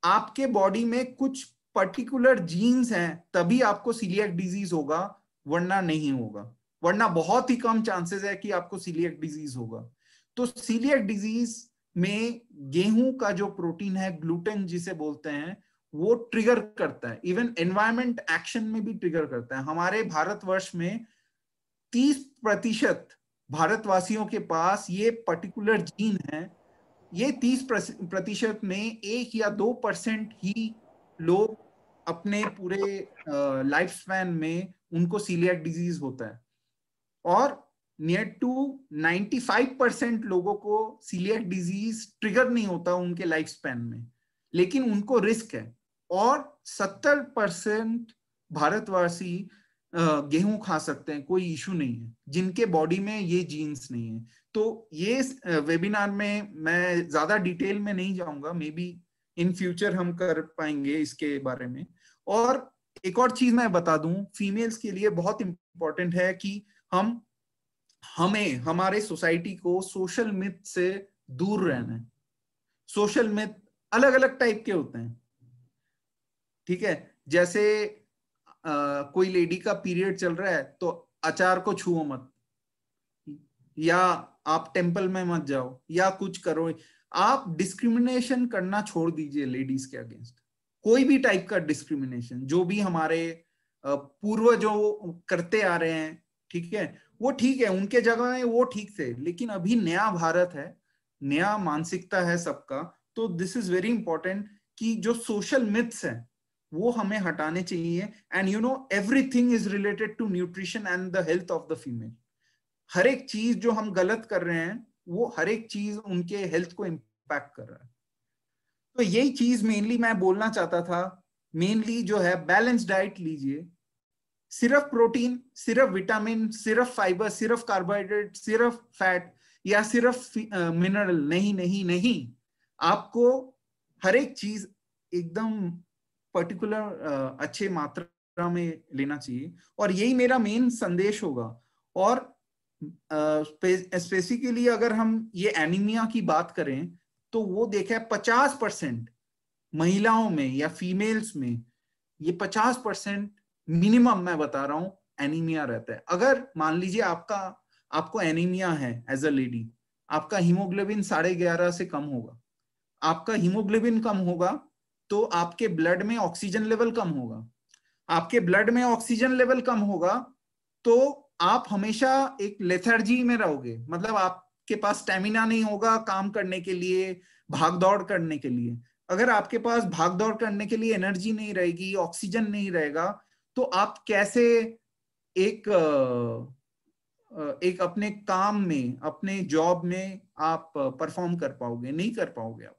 आपके बॉडी में कुछ पर्टिकुलर जीन्स हैं तभी आपको सीलियाक डिजीज होगा, वरना नहीं होगा, वरना बहुत ही कम चांसेस है कि आपको सीलियाक डिजीज होगा। तो सीलियाक डिजीज में गेहूं का जो प्रोटीन है ग्लूटेन जिसे बोलते हैं वो ट्रिगर करता है, इवन एनवायरमेंट एक्शन में भी ट्रिगर करता है। हमारे भारतवर्ष में 30% भारतवासियों के पास ये पर्टिकुलर जीन है। ये 30% में 1 या 2% ही लोग अपने पूरे लाइफ स्पैन में उनको सीलियाक डिजीज होता है, और नियर टू 95% लोगों को सीलियाक डिजीज ट्रिगर नहीं होता उनके लाइफ स्पैन में, लेकिन उनको रिस्क है। और 70% भारतवासी गेहूं खा सकते हैं, कोई इशू नहीं है, जिनके बॉडी में ये जीन्स नहीं है। तो ये वेबिनार में मैं ज्यादा डिटेल में नहीं जाऊंगा, मे बी इन फ्यूचर हम कर पाएंगे इसके बारे में। और एक और चीज मैं बता दूं, फीमेल्स के लिए बहुत इंपॉर्टेंट है कि हमें हमारे सोसाइटी को सोशल मिथ से दूर रहना है। सोशल मिथ अलग अलग टाइप के होते हैं, ठीक है। जैसे कोई लेडी का पीरियड चल रहा है तो अचार को छुओ मत, या आप टेंपल में मत जाओ, या कुछ करो। आप डिस्क्रिमिनेशन करना छोड़ दीजिए लेडीज के अगेंस्ट, कोई भी टाइप का डिस्क्रिमिनेशन जो भी हमारे पूर्वजों करते आ रहे हैं, ठीक है, वो ठीक है, उनके जगह में वो ठीक थे, लेकिन अभी नया भारत है, नया मानसिकता है सबका। तो दिस इज वेरी इंपॉर्टेंट कि जो सोशल मिथ्स हैं वो हमें हटाने चाहिए। And you know everything is related to nutrition and the health of the female. हर एक चीज जो हम गलत कर रहे हैं वो हर एक चीज उनके हेल्थ को इम्पैक्ट कर रहा है। तो यही चीज मेनली मैं बोलना चाहता था। मेनली जो है बैलेंस डाइट लीजिए, सिर्फ प्रोटीन, सिर्फ विटामिन, सिर्फ फाइबर, सिर्फ कार्बोहाइड्रेट, सिर्फ फैट या सिर्फ मिनरल नहीं नहीं नहीं, आपको हर एक चीज एकदम पर्टिकुलर अच्छे मात्रा में लेना चाहिए, और यही मेरा मेन संदेश होगा। और स्पेसिफिकली अगर हम ये एनीमिया की बात करें तो वो देखा है 50% महिलाओं में या फीमेल्स में ये 50% मिनिमम मैं बता रहा हूं एनीमिया रहता है। अगर मान लीजिए आपको एनीमिया है एज अ लेडी, आपका हीमोग्लोबिन 11.5 से कम होगा। आपका हीमोग्लोबिन कम होगा तो आपके ब्लड में ऑक्सीजन लेवल कम होगा। आपके ब्लड में ऑक्सीजन लेवल कम होगा तो आप हमेशा एक लेथर्जी में रहोगे, मतलब आपके पास स्टेमिना नहीं होगा काम करने के लिए, भाग दौड़ करने के लिए। अगर आपके पास भाग दौड़ करने के लिए एनर्जी नहीं रहेगी, ऑक्सीजन नहीं रहेगा, तो आप कैसे एक अपने काम में, अपने जॉब में आप परफॉर्म कर पाओगे? नहीं कर पाओगे आप।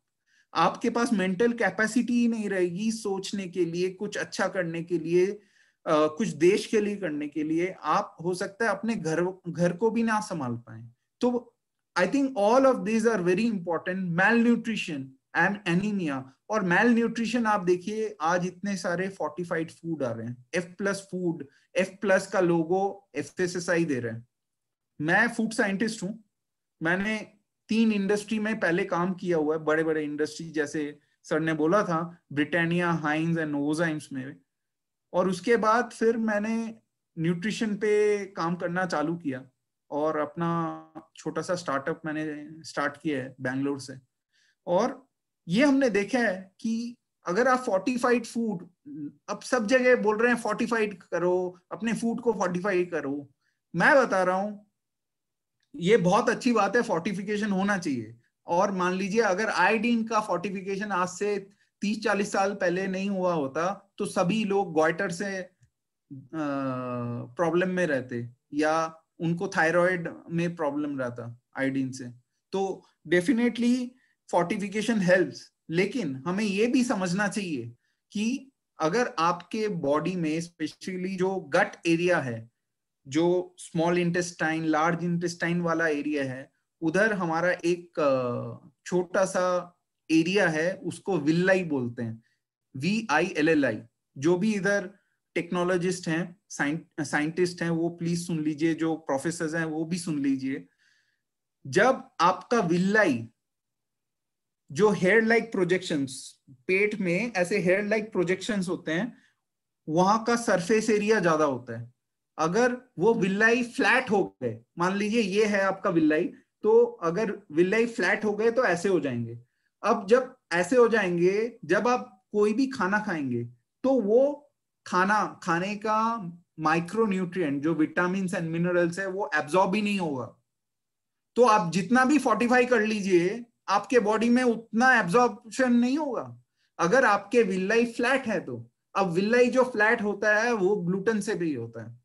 आपके पास मेंटल कैपेसिटी ही नहीं रहेगी सोचने के लिए, कुछ अच्छा करने के लिए, कुछ देश के लिए करने के लिए। आप हो सकता है अपने घर को भी ना संभाल पाए। तो I think all of these are very important. Malnutrition and anaemia. और मैल न्यूट्रिशन आप देखिए आज इतने सारे फोर्टिफाइड फूड आ रहे हैं, F+ फूड, F+ का लोगो FSSAI दे रहे हैं। मैं फूड साइंटिस्ट हूं, मैंने 3 इंडस्ट्री में पहले काम किया हुआ है, बड़े बड़े इंडस्ट्री, जैसे सर ने बोला था ब्रिटानिया, हाइंज एंड नोवोजाइम्स में। और उसके बाद फिर मैंने न्यूट्रिशन पे काम करना चालू किया और अपना छोटा सा स्टार्टअप मैंने स्टार्ट किया है बेंगलोर से। और ये हमने देखा है कि अगर आप फोर्टिफाइड फूड, अब सब जगह बोल रहे हैं फोर्टिफाइड करो, अपने फूड को फोर्टिफाई करो, मैं बता रहा हूं ये बहुत अच्छी बात है, फोर्टिफिकेशन होना चाहिए। और मान लीजिए अगर आयोडीन का फोर्टिफिकेशन आज से 30-40 साल पहले नहीं हुआ होता तो सभी लोग गॉइटर से प्रॉब्लम में रहते या उनको थायराइड में प्रॉब्लम रहता आयोडीन से। तो डेफिनेटली फोर्टिफिकेशन हेल्प्स, लेकिन हमें यह भी समझना चाहिए कि अगर आपके बॉडी में स्पेशली जो गट एरिया है, जो स्मॉल इंटेस्टाइन लार्ज इंटेस्टाइन वाला एरिया है, उधर हमारा एक छोटा सा एरिया है, उसको विल्लाई बोलते हैं, VILLI। जो भी इधर टेक्नोलॉजिस्ट हैं, साइंटिस्ट हैं, वो प्लीज सुन लीजिए, जो प्रोफेसर हैं वो भी सुन लीजिए। जब आपका विल्लाई जो हेयर लाइक प्रोजेक्शंस, पेट में ऐसे हेयर लाइक प्रोजेक्शंस होते हैं, वहां का सरफेस एरिया ज्यादा होता है। अगर वो विल्लाई फ्लैट हो गए, मान लीजिए ये है आपका विल्लाई, तो अगर विल्लाई फ्लैट हो गए तो ऐसे हो जाएंगे। अब जब ऐसे हो जाएंगे, जब आप कोई भी खाना खाएंगे तो वो खाना खाने का माइक्रो न्यूट्रिएंट जो विटामिन एंड मिनरल्स है वो एब्जॉर्ब ही नहीं होगा। तो आप जितना भी फोर्टिफाई कर लीजिए, आपके बॉडी में उतना एब्जॉर्प्शन नहीं होगा अगर आपके विल्लाई फ्लैट है तो। अब विल्लाई जो फ्लैट होता है वो ग्लूटेन से भी होता है।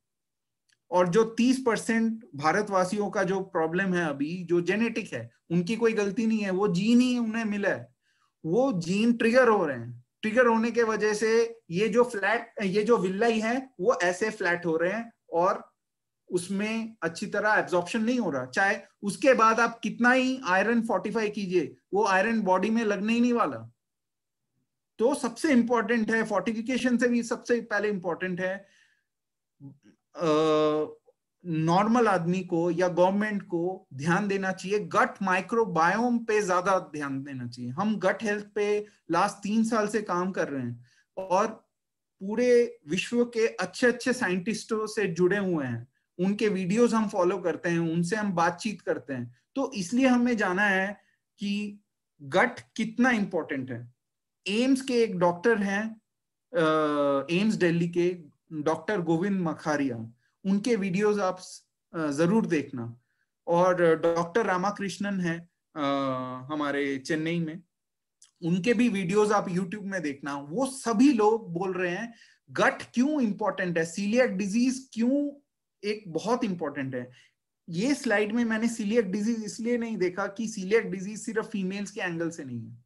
और जो 30% भारतवासियों का जो प्रॉब्लम है अभी, जो जेनेटिक है, उनकी कोई गलती नहीं है, वो जीन ही उन्हें मिला है, वो जीन ट्रिगर हो रहे हैं। ट्रिगर होने के वजह से ये जो विल्लाई है वो ऐसे फ्लैट हो रहे हैं और उसमें अच्छी तरह एब्जॉर्प्शन नहीं हो रहा। चाहे उसके बाद आप कितना ही आयरन फोर्टिफाई कीजिए, वो आयरन बॉडी में लगने ही नहीं वाला। तो सबसे इंपॉर्टेंट है, फोर्टिफिकेशन से भी सबसे पहले इंपॉर्टेंट है नॉर्मल आदमी को या गवर्नमेंट को ध्यान देना चाहिए, गट माइक्रोबायोम पे ज्यादा ध्यान देना चाहिए। हम गट हेल्थ पे लास्ट 3 साल से काम कर रहे हैं और पूरे विश्व के अच्छे अच्छे साइंटिस्टों से जुड़े हुए हैं, उनके वीडियोस हम फॉलो करते हैं, उनसे हम बातचीत करते हैं। तो इसलिए हमें जाना है कि गट कितना इंपॉर्टेंट है। एम्स के एक डॉक्टर हैं, एम्स दिल्ली के डॉक्टर गोविंद मखारिया, उनके वीडियोस आप जरूर देखना। और डॉक्टर रामाकृष्णन है हमारे चेन्नई में, उनके भी वीडियोस आप यूट्यूब में देखना। वो सभी लोग बोल रहे हैं गट क्यों इंपॉर्टेंट है, सीलिएक डिजीज क्यों एक बहुत इंपॉर्टेंट है। ये स्लाइड में मैंने सीलिएक डिजीज इसलिए नहीं देखा कि सीलिएक डिजीज सिर्फ फीमेल्स के एंगल से नहीं है,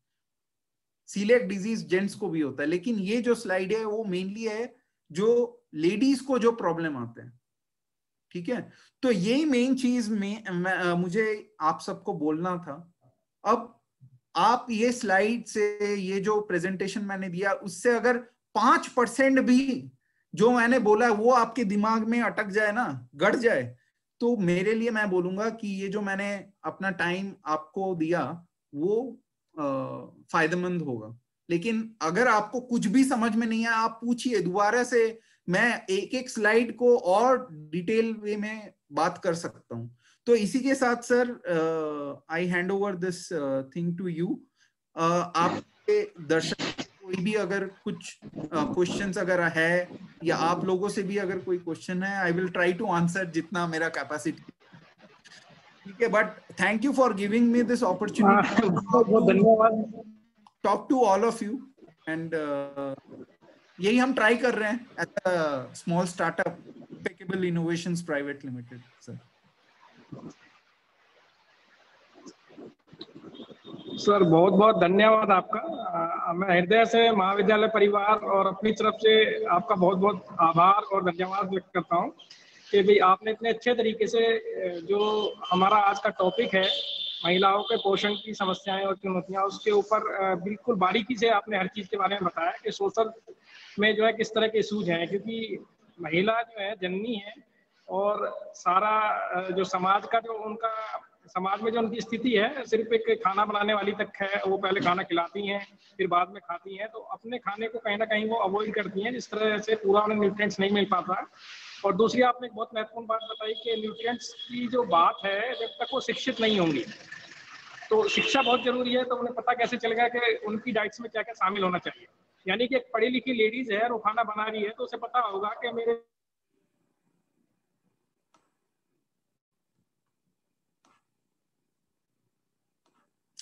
सीलिएक डिजीज जेंट्स को भी होता है, लेकिन ये जो स्लाइड है वो मेनली है जो लेडीज को जो प्रॉब्लम आते हैं। ठीक है, तो यही मेन चीज में मुझे आप सबको बोलना था। अब आप ये स्लाइड से, ये जो प्रेजेंटेशन मैंने दिया उससे अगर 5% भी जो मैंने बोला वो आपके दिमाग में अटक जाए ना, गड़ जाए, तो मेरे लिए मैं बोलूंगा कि ये जो मैंने अपना टाइम आपको दिया वो फायदेमंद होगा। लेकिन अगर आपको कुछ भी समझ में नहीं आया, आप पूछिए दोबारा से, मैं एक एक स्लाइड को और डिटेल वे में बात कर सकता हूं। तो इसी के साथ sir I hand over this thing to you. आपके दर्शक कोई भी अगर कुछ क्वेश्चंस अगर है या आप लोगों से भी अगर कोई क्वेश्चन है, I will try to answer जितना मेरा कैपेसिटी। ठीक है, but thank you for giving me this opportunity बहुत धन्यवाद talk to all of you. And यही हम ट्राई कर रहे हैं as a small startup, impeccable innovations private limited. Sir बहुत बहुत धन्यवाद आपका। मैं हृदय से महाविद्यालय परिवार और अपनी तरफ से आपका बहुत बहुत आभार और धन्यवाद व्यक्त करता हूँ कि भाई आपने इतने अच्छे तरीके से जो हमारा आज का टॉपिक है महिलाओं के पोषण की समस्याएं और चुनौतियां, उसके ऊपर बिल्कुल बारीकी से आपने हर चीज के बारे में बताया कि सोशल में जो है किस तरह के इशूज हैं, क्योंकि महिला जो है जननी है और सारा जो समाज का जो उनका समाज में जो उनकी स्थिति है सिर्फ एक खाना बनाने वाली तक है। वो पहले खाना खिलाती हैं फिर बाद में खाती हैं, तो अपने खाने को कहीं ना कहीं वो अवॉइड करती हैं, जिस तरह से पूरा उन्हें न्यूट्रिएंट्स नहीं मिल पाता। और दूसरी आपने एक बहुत महत्वपूर्ण बात बताई कि न्यूट्रिएंट्स की जो बात है, जब तक वो शिक्षित नहीं होंगी तो शिक्षा बहुत जरूरी है, तो उन्हें पता कैसे चलेगा कि उनकी डाइट्स में क्या क्या शामिल होना चाहिए। यानी कि एक पढ़ी लिखी लेडीज है और वो खाना बना रही है तो उसे पता होगा कि मेरे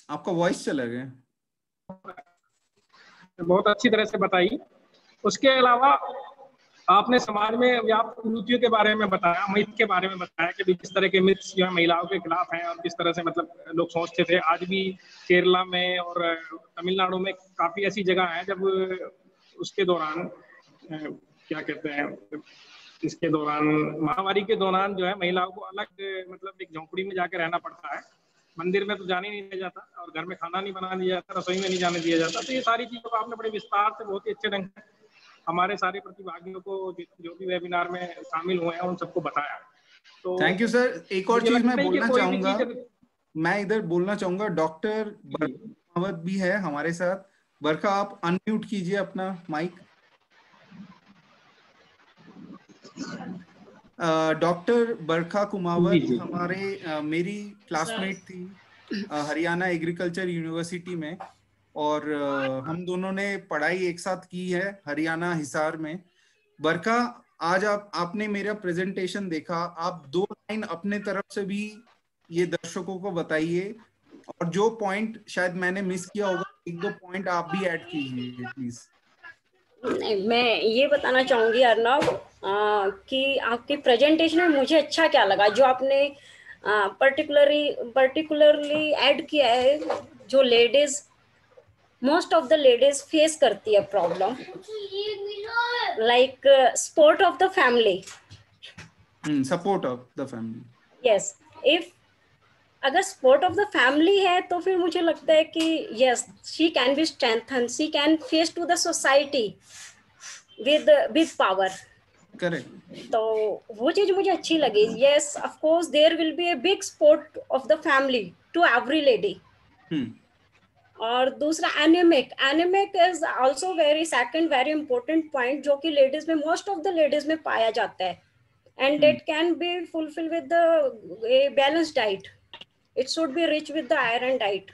आपका वॉइस चला गया। बहुत अच्छी तरह से बताई। उसके अलावा आपने समाज में व्याप्त कुरीतियों के बारे में बताया, मिथ के बारे में बताया कि किस तरह के मिथ्स जो है महिलाओं के खिलाफ हैं और किस तरह से मतलब लोग सोचते थे। आज भी केरला में और तमिलनाडु में काफी ऐसी जगह है जब उसके दौरान क्या कहते हैं, इसके दौरान महामारी के दौरान जो है महिलाओं को अलग मतलब एक झोंपड़ी में जाकर रहना पड़ता है। मंदिर में तो जाने नहीं दिया जाता और घर में खाना नहीं बनाने दिया जाता, रसोई में नहीं जाने दिया जाता। तो ये सारी चीजों को आपने बड़े विस्तार से बहुत ही अच्छे ढंग से हमारे सारे प्रतिभागियों को जो भी वेबिनार में शामिल हुए हैं उन सबको बताया। तो थैंक यू सर। एक और चीज मैं बोलना चाहूंगा, मैं इधर बोलना चाहूंगा, डॉक्टर बरखा भी है हमारे साथ। बरखा, आप अनम्यूट कीजिए अपना माइक। डॉक्टर बरखा कुमावत हमारे मेरी क्लासमेट थी हरियाणा एग्रीकल्चर यूनिवर्सिटी में, और हम दोनों ने पढ़ाई एक साथ की है हरियाणा हिसार में। बरखा, आज आपने मेरा प्रेजेंटेशन देखा, आप 2 लाइन अपने तरफ से भी ये दर्शकों को बताइए, और जो पॉइंट शायद मैंने मिस किया होगा 1-2 पॉइंट आप भी ऐड कीजिए प्लीज। मैं ये बताना चाहूंगी अर्नव कि आपकी प्रेजेंटेशन में मुझे अच्छा क्या लगा, जो आपने पर्टिकुलरली ऐड किया है, जो ladies most of the ladies face करती है problem, like support of the family. Support of the family, yes. If अगर सपोर्ट ऑफ द फैमिली है तो फिर मुझे लगता है कि yes, she can be strengthen, she can face to the society with power. Correct. तो वो चीज मुझे अच्छी लगी। Yes, of course there will be a big support of the family to every lady. और दूसरा anaemic is also second very important point, जो कि लेडीज में, मोस्ट ऑफ द लेडीज में पाया जाता है, and it can be fulfil with the balance diet. It should be rich with the iron diet.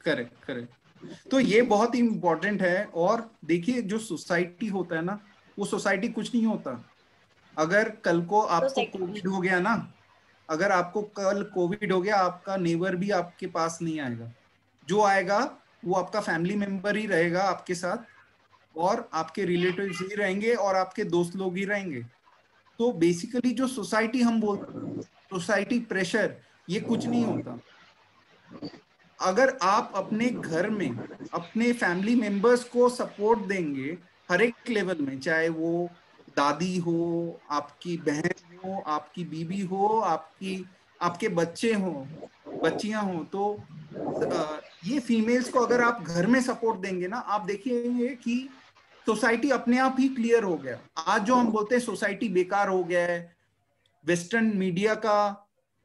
Correct. तो ये बहुत ही इंपॉर्टेंट है। और देखिए, जो सोसाइटी होता है ना, वो सोसाइटी कुछ नहीं होता। अगर कल को आपको कोविड हो गया ना, अगर आपको कल कोविड हो गया, आपका नेबर भी आपके पास नहीं आएगा। जो आएगा वो आपका फैमिली मेंबर ही रहेगा आपके साथ, और आपके रिलेटिव्स ही रहेंगे, और आपके दोस्त लोग ही रहेंगे। तो बेसिकली जो सोसाइटी हम बोलते हैं, सोसाइटी प्रेशर, ये कुछ नहीं होता। अगर आप अपने घर में अपने फैमिली मेंबर्स को सपोर्ट देंगे हर एक लेवल में, चाहे वो दादी हो, आपकी बहन हो, आपकी बीबी हो, आपके बच्चे हो, बच्चियां हो, तो ये फीमेल्स को अगर आप घर में सपोर्ट देंगे ना, आप देखिए कि सोसाइटी अपने आप ही क्लियर हो गया। आज जो हम बोलते हैं सोसाइटी बेकार हो गया है, वेस्टर्न मीडिया का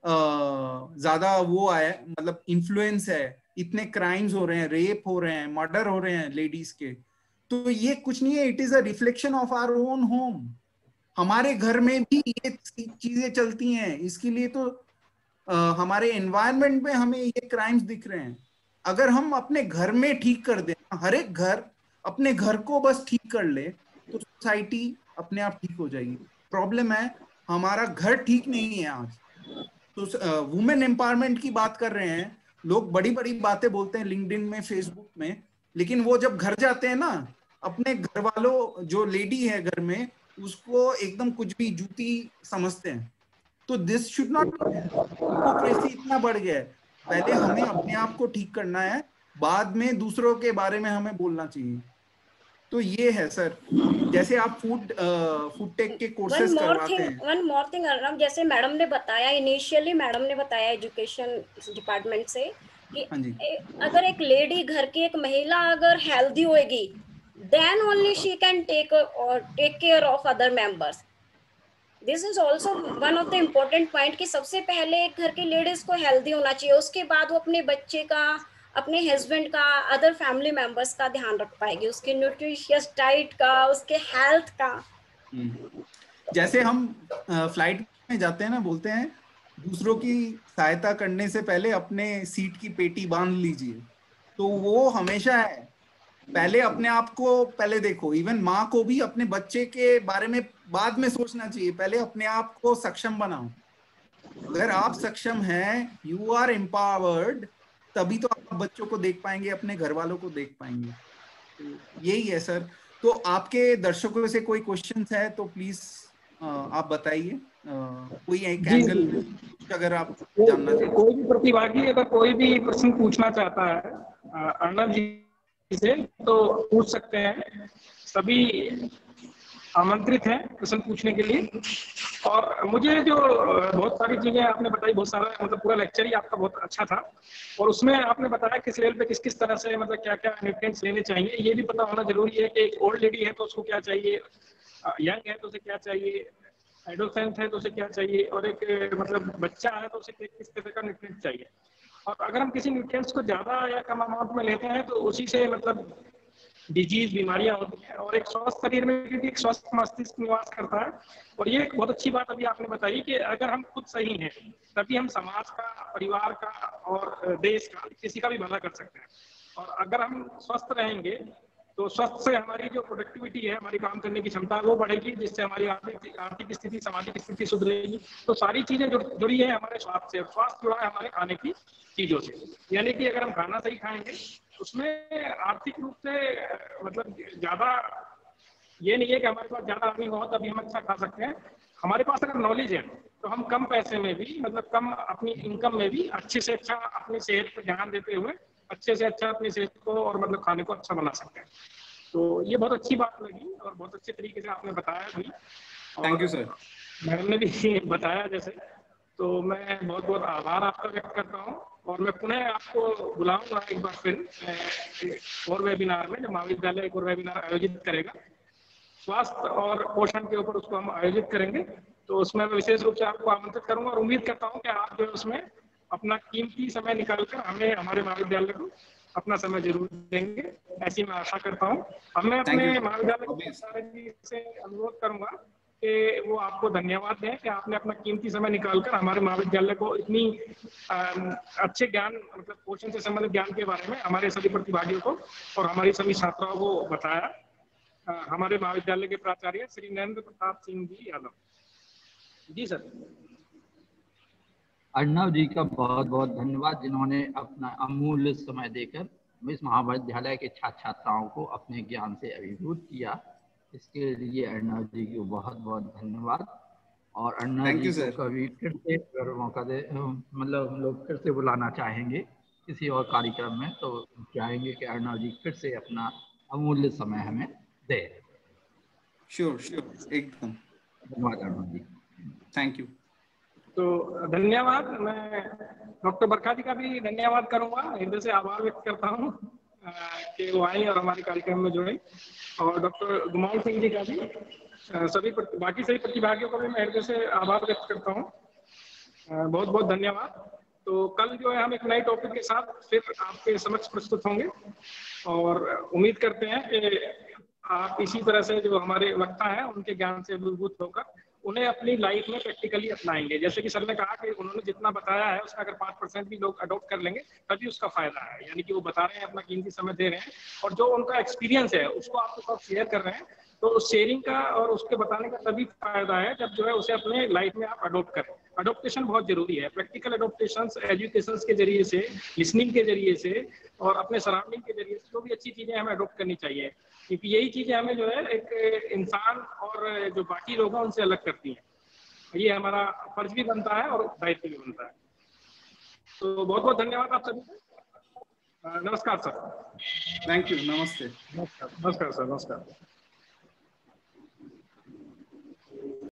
ज्यादा वो है, मतलब इन्फ्लुएंस है, इतने क्राइम्स हो रहे हैं, रेप हो रहे हैं, मर्डर हो रहे हैं लेडीज के, तो ये कुछ नहीं है। It is a reflection of our own home. हमारे घर में भी ये चीजें चलती हैं, इसके लिए तो हमारे एनवायरनमेंट में हमें ये क्राइम्स दिख रहे हैं। अगर हम अपने घर में ठीक कर दें, हर एक घर अपने घर को बस ठीक कर ले, तो सोसाइटी अपने आप ठीक हो जाएगी। प्रॉब्लम है हमारा घर ठीक नहीं है आज। तो वुमेन एम्पावरमेंट की बात कर रहे हैं लोग, बड़ी बड़ी बातें बोलते हैं लिंक्डइन में, फेसबुक में, लेकिन वो जब घर जाते हैं ना, अपने घर वालों, जो लेडी है घर में, उसको एकदम कुछ भी जूती समझते हैं। तो this should not be. Hypocrisy इतना बढ़ गया है। पहले हमें अपने आप को ठीक करना है, बाद में दूसरों के बारे में हमें बोलना चाहिए। तो ये है सर, जैसे आप फूड टेक के कोर्सेज करवाते हैं। वन मोर थिंग अर्नव, जैसे मैडम ने बताया, इनिशियली मैडम ने बताया एजुकेशन डिपार्टमेंट से कि अगर एक लेडी, घर की एक महिला अगर हेल्दी होएगी, then only she can take care of other members. This is also one of the important point कि सबसे पहले एक घर की लेडीज को हेल्दी होना चाहिए, उसके बाद वो अपने बच्चे का, अपने हस्बैंड का, अदर फैमिली मेंबर्स का ध्यान रख पाएगी, उसके न्यूट्रिशियस डाइट का, उसके हेल्थ का। जैसे हम फ्लाइट में जाते हैं ना, बोलते हैं दूसरों की सहायता करने से पहले अपने सीट की पेटी बांध लीजिए। तो वो हमेशा है, पहले अपने आप को पहले देखो। इवन माँ को भी अपने बच्चे के बारे में बाद में सोचना चाहिए, पहले अपने आप को सक्षम बनाओ। अगर आप सक्षम हैं, यू आर एम्पावर्ड, तभी तो आप बच्चों को देख पाएंगे, अपने घर वालों को देख पाएंगे। तो यही है सर। तो आपके दर्शकों से कोई क्वेश्चंस है तो प्लीज आप बताइए, कोई एक एंगल अगर आप जानना चाहते। कोई भी प्रतिभागी अगर कोई भी प्रश्न पूछना चाहता है अर्णव जी से तो पूछ सकते हैं, सभी आमंत्रित हैं प्रश्न पूछने के लिए। और मुझे जो बहुत सारी चीजें आपने बताई, बहुत सारा मतलब पूरा लेक्चर ही आपका बहुत अच्छा था, और उसमें आपने बताया किस लेवल पे किस किस तरह से मतलब क्या क्या न्यूट्रिएंट्स लेने चाहिए, ये भी पता होना जरूरी है कि एक ओल्ड लेडी है तो उसको क्या चाहिए, यंग है तो उसे क्या चाहिए, एडोलेसेंट है तो उसे क्या चाहिए, और एक मतलब बच्चा है तो उसे किस तरह का न्यूट्रिएंट चाहिए। और अगर हम किसी न्यूट्रिएंट्स को ज्यादा या कम अमाउंट में लेते हैं तो उसी से मतलब डिजीज बीमारियां होती हैं, और एक स्वस्थ शरीर में क्योंकि एक स्वस्थ मस्तिष्क निवास करता है। और ये एक बहुत अच्छी बात अभी आपने बताई कि अगर हम खुद सही हैं तभी हम समाज का, परिवार का और देश का, किसी का भी भला कर सकते हैं। और अगर हम स्वस्थ रहेंगे तो स्वस्थ से हमारी जो प्रोडक्टिविटी है, हमारी काम करने की क्षमता वो बढ़ेगी, जिससे हमारी आर्थिक स्थिति, सामाजिक स्थिति सुधरेगी। तो सारी चीजें जुड़ी है हमारे स्वास्थ्य से, और स्वास्थ्य जुड़ा है हमारे खाने की चीजों से। यानी कि अगर हम खाना सही खाएंगे उसमें आर्थिक रूप से मतलब ज्यादा ये नहीं है कि हमारे पास ज्यादा अर्निंग हो तभी हम अच्छा खा सकते हैं। हमारे पास अगर नॉलेज है तो हम कम पैसे में भी, मतलब कम अपनी इनकम में भी अच्छे से अच्छा अपनी सेहत पर ध्यान देते हुए अच्छे से अच्छा अपनी सेहत को और मतलब खाने को अच्छा बना सकते हैं। तो ये बहुत अच्छी बात लगी और बहुत अच्छे तरीके से आपने बताया भी। Thank you sir. मैडम ने भी बताया जैसे, तो मैं बहुत बहुत आभार आपका व्यक्त करता हूँ। और मैं पुनः आपको बुलाऊंगा एक बार फिर और वेबिनार में, जब महाविद्यालय एक और वेबिनार आयोजित करेगा स्वास्थ्य और पोषण के ऊपर, उसको हम आयोजित करेंगे। तो उसमें मैं विशेष रूप से आपको आमंत्रित करूंगा और उम्मीद करता हूँ कि आप जो है उसमें अपना कीमती समय निकालकर हमें, हमारे महाविद्यालय को अपना समय जरूर देंगे, ऐसी मैं आशा करता हूँ। अब मैं अपने महाविद्यालय से अनुरोध करूंगा कि वो आपको धन्यवाद दें कि आपने अपना कीमती समय निकालकर हमारे महाविद्यालय को इतनी अच्छे ज्ञान, मतलब पोषण से संबंधित ज्ञान के बारे में हमारे सभी प्रतिभागियों को और हमारी सभी छात्राओं को बताया। हमारे महाविद्यालय के प्राचार्य श्री नरेंद्र प्रताप सिंह जी यादव जी। सर अर्णव जी का बहुत बहुत धन्यवाद, जिन्होंने अपना अमूल्य समय देकर इस महाविद्यालय के छात्र छात्राओं को अपने ज्ञान से अभिभूत किया। इसके लिए अर्णव जी को बहुत बहुत धन्यवाद। और अर्णव जी को कभी फिर से अगर मौका दे, मतलब हम लोग फिर से बुलाना चाहेंगे किसी और कार्यक्रम में, तो चाहेंगे कि अर्णव जी फिर से अपना अमूल्य समय हमें दे। श्योर श्योर, एकदम धन्यवाद अर्णव जी, थैंक यू। तो धन्यवाद। मैं डॉक्टर बरखा जी का भी धन्यवाद करूंगा, हृदय से आभार व्यक्त करता हूँ कि वो आई और हमारे कार्यक्रम में जुड़े। और डॉक्टर गुमाल सिंह जी का भी, सभी बाकी सभी प्रतिभागियों का भी मैं हृदय से आभार व्यक्त करता हूँ। बहुत बहुत धन्यवाद। तो कल जो है हम एक नए टॉपिक के साथ फिर आपके समक्ष प्रस्तुत होंगे, और उम्मीद करते हैं कि आप इसी तरह से जो हमारे वक्ता हैं उनके ज्ञान से अभिभूत होकर उन्हें अपनी लाइफ में प्रैक्टिकली अपनाएंगे। जैसे कि सर ने कहा कि उन्होंने जितना बताया है उसका अगर 5% भी लोग अडॉप्ट कर लेंगे तभी उसका फायदा है। यानी कि वो बता रहे हैं, अपना कीमती समय दे रहे हैं, और जो उनका एक्सपीरियंस है उसको आपके साथ शेयर कर रहे हैं। तो शेयरिंग का और उसके बताने का तभी फायदा है जब जो है उसे अपने लाइफ में आप अडॉप्ट करें। अडॉप्टेशन बहुत जरूरी है, प्रैक्टिकल अडॉप्टेशन एजुकेशन के जरिए से, लिसनिंग के जरिए से और अपने सराउंडिंग के जरिए से जो भी अच्छी चीजें हमें अडॉप्ट करनी चाहिए, क्योंकि यही चीजें हमें जो है एक इंसान और जो बाकी लोग हैं उनसे अलग करती हैं। ये हमारा फर्ज भी बनता है और दायित्व भी बनता है। तो बहुत बहुत धन्यवाद आप सभी को। नमस्कार सर। Thank you. नमस्ते। नमस्कार सर। नमस्कार।